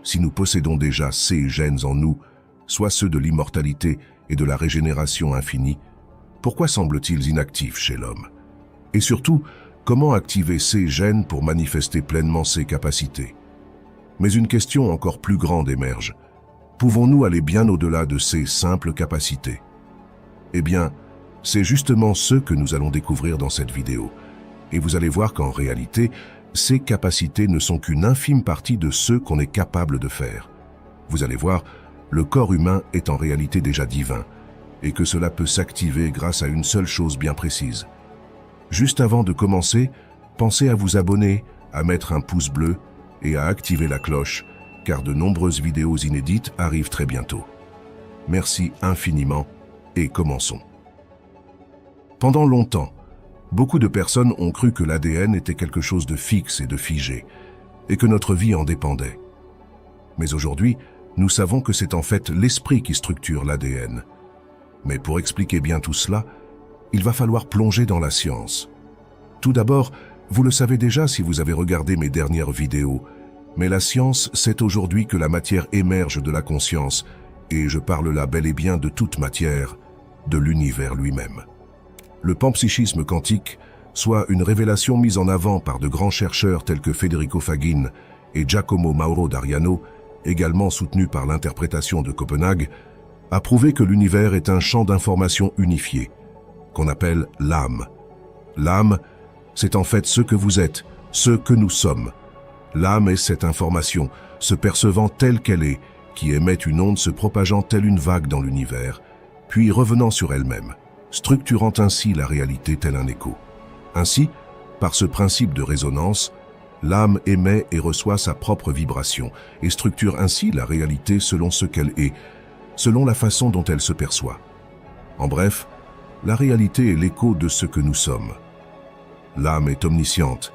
Si nous possédons déjà ces gènes en nous, soit ceux de l'immortalité et de la régénération infinie, pourquoi semblent-ils inactifs chez l'homme? Et surtout, comment activer ces gènes pour manifester pleinement ses capacités? Mais une question encore plus grande émerge. Pouvons-nous aller bien au-delà de ces simples capacités? Eh bien, c'est justement ce que nous allons découvrir dans cette vidéo. Et vous allez voir qu'en réalité, ces capacités ne sont qu'une infime partie de ce qu'on est capable de faire. Vous allez voir, le corps humain est en réalité déjà divin, et que cela peut s'activer grâce à une seule chose bien précise. Juste avant de commencer, pensez à vous abonner, à mettre un pouce bleu et à activer la cloche, car de nombreuses vidéos inédites arrivent très bientôt. Merci infiniment et commençons. Pendant longtemps, beaucoup de personnes ont cru que l'ADN était quelque chose de fixe et de figé, et que notre vie en dépendait. Mais aujourd'hui, nous savons que c'est en fait l'esprit qui structure l'ADN. Mais pour expliquer bien tout cela, il va falloir plonger dans la science. Tout d'abord, vous le savez déjà si vous avez regardé mes dernières vidéos, mais la science sait aujourd'hui que la matière émerge de la conscience, et je parle là bel et bien de toute matière, de l'univers lui-même. Le panpsychisme quantique, soit une révélation mise en avant par de grands chercheurs tels que Federico Fagin et Giacomo Mauro d'Ariano, également soutenu par l'interprétation de Copenhague, a prouvé que l'univers est un champ d'information unifié, qu'on appelle l'âme. L'âme, c'est en fait ce que vous êtes, ce que nous sommes. L'âme est cette information, se percevant telle qu'elle est, qui émet une onde se propageant telle une vague dans l'univers, puis revenant sur elle-même, structurant ainsi la réalité tel un écho. Ainsi, par ce principe de résonance, L'âme émet et reçoit sa propre vibration et structure ainsi la réalité selon ce qu'elle est, selon la façon dont elle se perçoit. En bref, la réalité est l'écho de ce que nous sommes. L'âme est omnisciente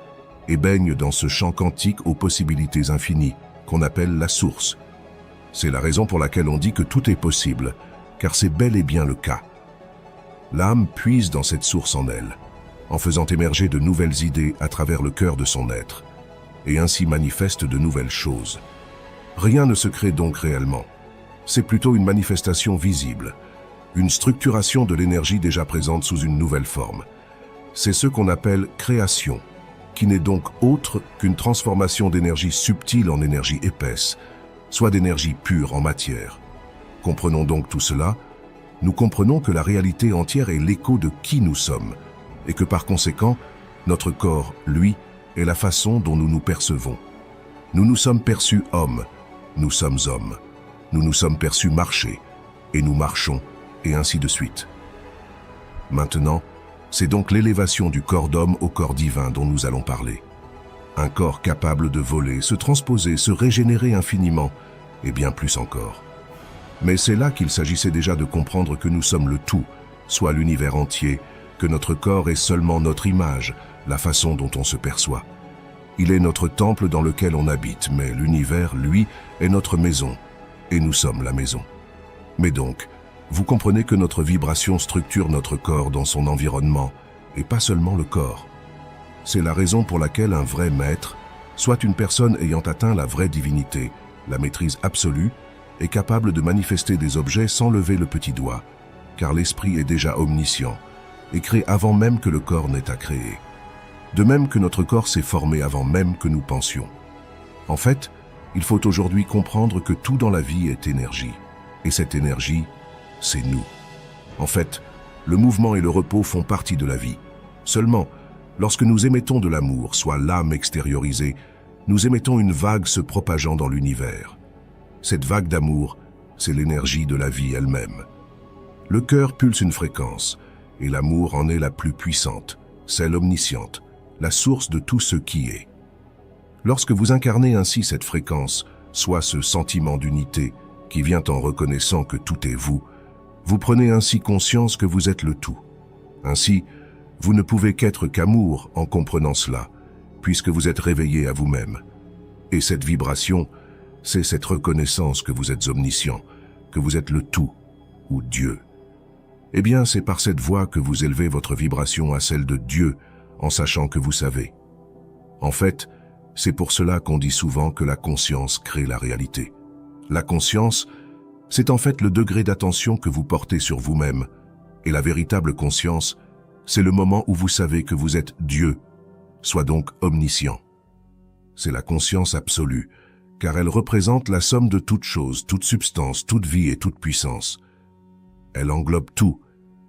et baigne dans ce champ quantique aux possibilités infinies qu'on appelle la source. C'est la raison pour laquelle on dit que tout est possible, car c'est bel et bien le cas. L'âme puise dans cette source en elle, en faisant émerger de nouvelles idées à travers le cœur de son être, et ainsi manifeste de nouvelles choses. Rien ne se crée donc réellement. C'est plutôt une manifestation visible, une structuration de l'énergie déjà présente sous une nouvelle forme. C'est ce qu'on appelle création, qui n'est donc autre qu'une transformation d'énergie subtile en énergie épaisse, soit d'énergie pure en matière. Comprenons donc tout cela, nous comprenons que la réalité entière est l'écho de qui nous sommes, et que par conséquent, notre corps, lui, est la façon dont nous nous percevons. Nous nous sommes perçus hommes, nous sommes hommes. Nous nous sommes perçus marcher, et nous marchons, et ainsi de suite. Maintenant, c'est donc l'élévation du corps d'homme au corps divin dont nous allons parler. Un corps capable de voler, se transposer, se régénérer infiniment, et bien plus encore. Mais c'est là qu'il s'agissait déjà de comprendre que nous sommes le tout, soit l'univers entier, que notre corps est seulement notre image, la façon dont on se perçoit. Il est notre temple dans lequel on habite, mais l'univers, lui, est notre maison, et nous sommes la maison. Mais donc, vous comprenez que notre vibration structure notre corps dans son environnement, et pas seulement le corps. C'est la raison pour laquelle un vrai maître, soit une personne ayant atteint la vraie divinité, la maîtrise absolue, est capable de manifester des objets sans lever le petit doigt, car l'esprit est déjà omniscient, et crée avant même que le corps n'ait à créer. De même que notre corps s'est formé avant même que nous pensions. En fait, il faut aujourd'hui comprendre que tout dans la vie est énergie, et cette énergie, c'est nous. En fait, le mouvement et le repos font partie de la vie. Seulement, lorsque nous émettons de l'amour, soit l'âme extériorisée, nous émettons une vague se propageant dans l'univers. Cette vague d'amour, c'est l'énergie de la vie elle-même. Le cœur pulse une fréquence, et l'amour en est la plus puissante, celle omnisciente, la source de tout ce qui est. Lorsque vous incarnez ainsi cette fréquence, soit ce sentiment d'unité qui vient en reconnaissant que tout est vous, vous prenez ainsi conscience que vous êtes le tout. Ainsi, vous ne pouvez qu'être qu'amour en comprenant cela, puisque vous êtes réveillé à vous-même. Et cette vibration, c'est cette reconnaissance que vous êtes omniscient, que vous êtes le tout, ou Dieu. Eh bien, c'est par cette voie que vous élevez votre vibration à celle de Dieu, en sachant que vous savez. En fait, c'est pour cela qu'on dit souvent que la conscience crée la réalité. La conscience, c'est en fait le degré d'attention que vous portez sur vous-même, et la véritable conscience, c'est le moment où vous savez que vous êtes Dieu, soit donc omniscient. C'est la conscience absolue, car elle représente la somme de toute chose, toute substance, toute vie et toute puissance. Elle englobe tout,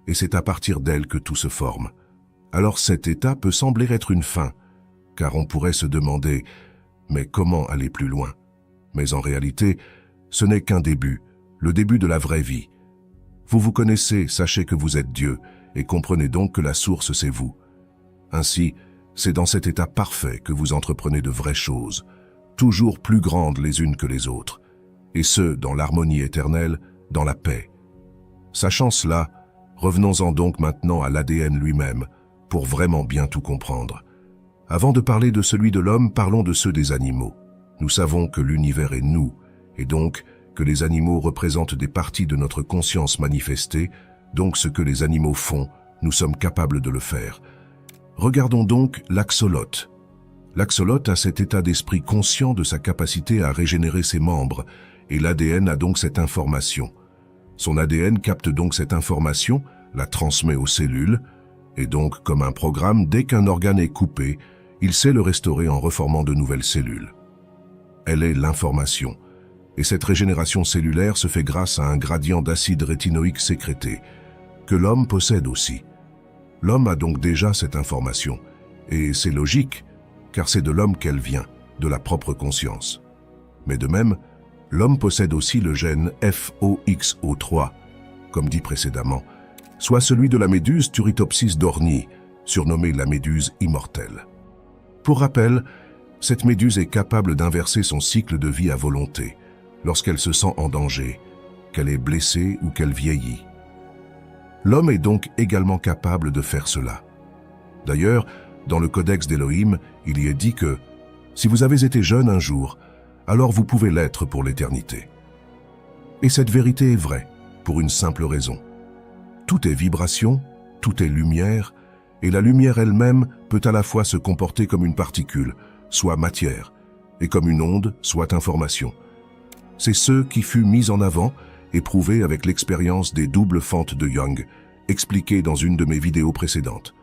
et c'est à partir d'elle que tout se forme. Alors cet état peut sembler être une fin, car on pourrait se demander « mais comment aller plus loin ?» Mais en réalité, ce n'est qu'un début, le début de la vraie vie. Vous vous connaissez, sachez que vous êtes Dieu, et comprenez donc que la source c'est vous. Ainsi, c'est dans cet état parfait que vous entreprenez de vraies choses, toujours plus grandes les unes que les autres, et ce, dans l'harmonie éternelle, dans la paix. Sachant cela, revenons-en donc maintenant à l'ADN lui-même, pour vraiment bien tout comprendre. Avant de parler de celui de l'homme, parlons de ceux des animaux. Nous savons que l'univers est nous, et donc que les animaux représentent des parties de notre conscience manifestée, donc ce que les animaux font, nous sommes capables de le faire. Regardons donc l'axolote. L'axolote a cet état d'esprit conscient de sa capacité à régénérer ses membres, et l'ADN a donc cette information. Son ADN capte donc cette information, la transmet aux cellules, et donc, comme un programme, dès qu'un organe est coupé, il sait le restaurer en reformant de nouvelles cellules. Elle est l'information, et cette régénération cellulaire se fait grâce à un gradient d'acide rétinoïque sécrété, que l'homme possède aussi. L'homme a donc déjà cette information, et c'est logique, car c'est de l'homme qu'elle vient, de la propre conscience. Mais de même, l'homme possède aussi le gène FOXO3, comme dit précédemment, soit celui de la méduse Turritopsis dorni, surnommée la méduse immortelle. Pour rappel, Cette méduse est capable d'inverser son cycle de vie à volonté, lorsqu'elle se sent en danger, qu'elle est blessée ou qu'elle vieillit. L'homme est donc également capable de faire cela. D'ailleurs, dans le Codex d'Élohim, il y est dit que « Si vous avez été jeune un jour, alors vous pouvez l'être pour l'éternité. » Et cette vérité est vraie, pour une simple raison. Tout est vibration, tout est lumière, et la lumière elle-même peut à la fois se comporter comme une particule, soit matière, et comme une onde, soit information. C'est ce qui fut mis en avant et prouvé avec l'expérience des doubles fentes de Young, expliqué dans une de mes vidéos précédentes.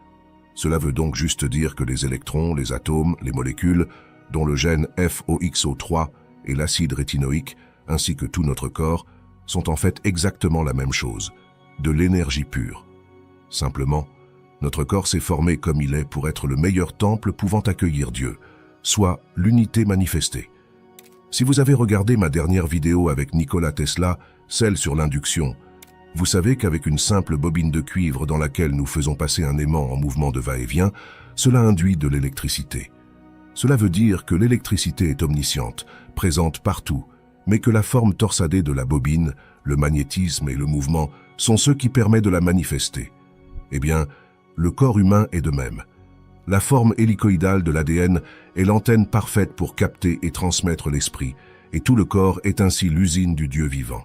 Cela veut donc juste dire que les électrons, les atomes, les molécules, dont le gène FOXO3 et l'acide rétinoïque, ainsi que tout notre corps, sont en fait exactement la même chose, de l'énergie pure. Simplement, notre corps s'est formé comme il est pour être le meilleur temple pouvant accueillir Dieu, soit l'unité manifestée. Si vous avez regardé ma dernière vidéo avec Nikola Tesla, celle sur l'induction, vous savez qu'avec une simple bobine de cuivre dans laquelle nous faisons passer un aimant en mouvement de va-et-vient, cela induit de l'électricité. Cela veut dire que l'électricité est omnisciente, présente partout, mais que la forme torsadée de la bobine, le magnétisme et le mouvement sont ceux qui permettent de la manifester. Eh bien, le corps humain est de même. La forme hélicoïdale de l'ADN est l'antenne parfaite pour capter et transmettre l'esprit, et tout le corps est ainsi l'usine du Dieu vivant.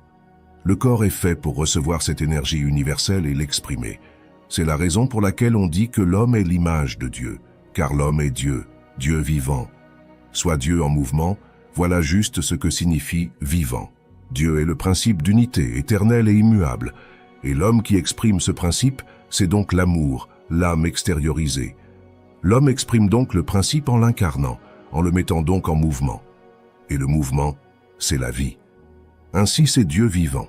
Le corps est fait pour recevoir cette énergie universelle et l'exprimer. C'est la raison pour laquelle on dit que l'homme est l'image de Dieu, car l'homme est Dieu, Dieu vivant. Soit Dieu en mouvement, voilà juste ce que signifie vivant. Dieu est le principe d'unité, éternel et immuable, et l'homme qui exprime ce principe, c'est donc l'amour, l'âme extériorisée. L'homme exprime donc le principe en l'incarnant, en le mettant donc en mouvement. Et le mouvement, c'est la vie. Ainsi c'est Dieu vivant,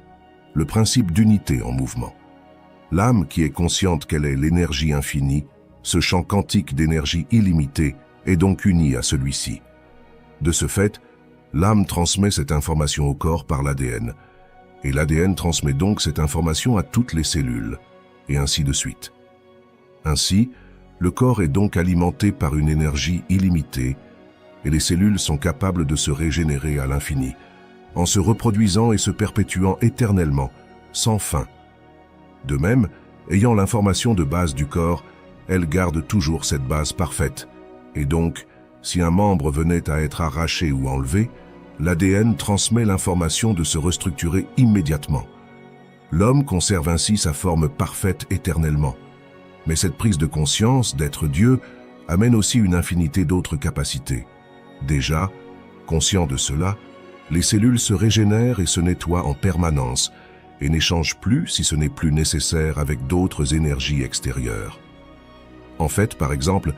le principe d'unité en mouvement. L'âme qui est consciente qu'elle est l'énergie infinie, ce champ quantique d'énergie illimitée, est donc unie à celui-ci. De ce fait, l'âme transmet cette information au corps par l'ADN, et l'ADN transmet donc cette information à toutes les cellules, et ainsi de suite. Ainsi, le corps est donc alimenté par une énergie illimitée, et les cellules sont capables de se régénérer à l'infini, en se reproduisant et se perpétuant éternellement, sans fin. De même, ayant l'information de base du corps, elle garde toujours cette base parfaite, et donc, si un membre venait à être arraché ou enlevé, l'ADN transmet l'information de se restructurer immédiatement. L'homme conserve ainsi sa forme parfaite éternellement. Mais cette prise de conscience d'être Dieu amène aussi une infinité d'autres capacités. Déjà, conscient de cela, les cellules se régénèrent et se nettoient en permanence et n'échangent plus si ce n'est plus nécessaire avec d'autres énergies extérieures. En fait, par exemple,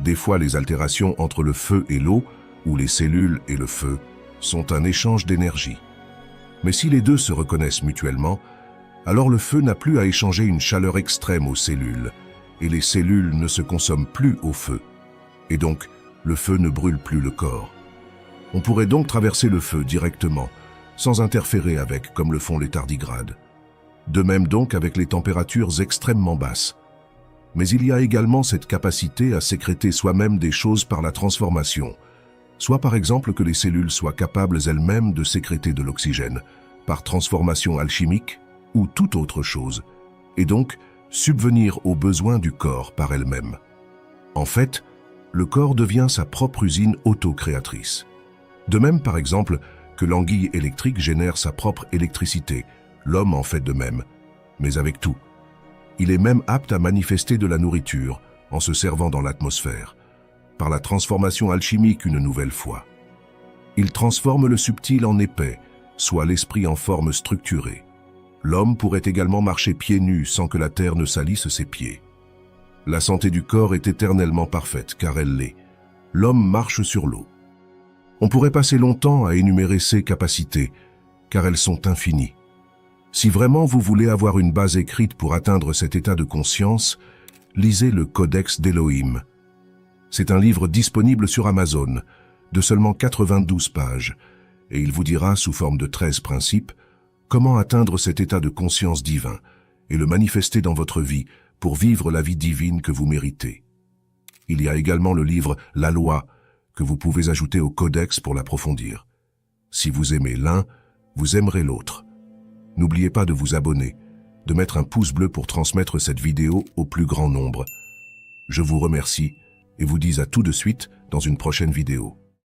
des fois les altérations entre le feu et l'eau, ou les cellules et le feu, sont un échange d'énergie. Mais si les deux se reconnaissent mutuellement, alors le feu n'a plus à échanger une chaleur extrême aux cellules, et les cellules ne se consomment plus au feu. Et donc, le feu ne brûle plus le corps. On pourrait donc traverser le feu directement, sans interférer avec, comme le font les tardigrades. De même donc avec les températures extrêmement basses. Mais il y a également cette capacité à sécréter soi-même des choses par la transformation, soit par exemple que les cellules soient capables elles-mêmes de sécréter de l'oxygène, par transformation alchimique ou toute autre chose, et donc subvenir aux besoins du corps par elles-mêmes. En fait, le corps devient sa propre usine autocréatrice. De même, par exemple, que l'anguille électrique génère sa propre électricité, l'homme en fait de même, mais avec tout. Il est même apte à manifester de la nourriture en se servant dans l'atmosphère, par la transformation alchimique une nouvelle fois. Il transforme le subtil en épais, soit l'esprit en forme structurée. L'homme pourrait également marcher pieds nus sans que la terre ne salisse ses pieds. La santé du corps est éternellement parfaite, car elle l'est. L'homme marche sur l'eau. On pourrait passer longtemps à énumérer ces capacités, car elles sont infinies. Si vraiment vous voulez avoir une base écrite pour atteindre cet état de conscience, lisez le Codex d'Élohim. C'est un livre disponible sur Amazon, de seulement 92 pages, et il vous dira, sous forme de 13 principes, comment atteindre cet état de conscience divin et le manifester dans votre vie pour vivre la vie divine que vous méritez. Il y a également le livre « La loi » que vous pouvez ajouter au codex pour l'approfondir. Si vous aimez l'un, vous aimerez l'autre. N'oubliez pas de vous abonner, de mettre un pouce bleu pour transmettre cette vidéo au plus grand nombre. Je vous remercie et vous dis à tout de suite dans une prochaine vidéo.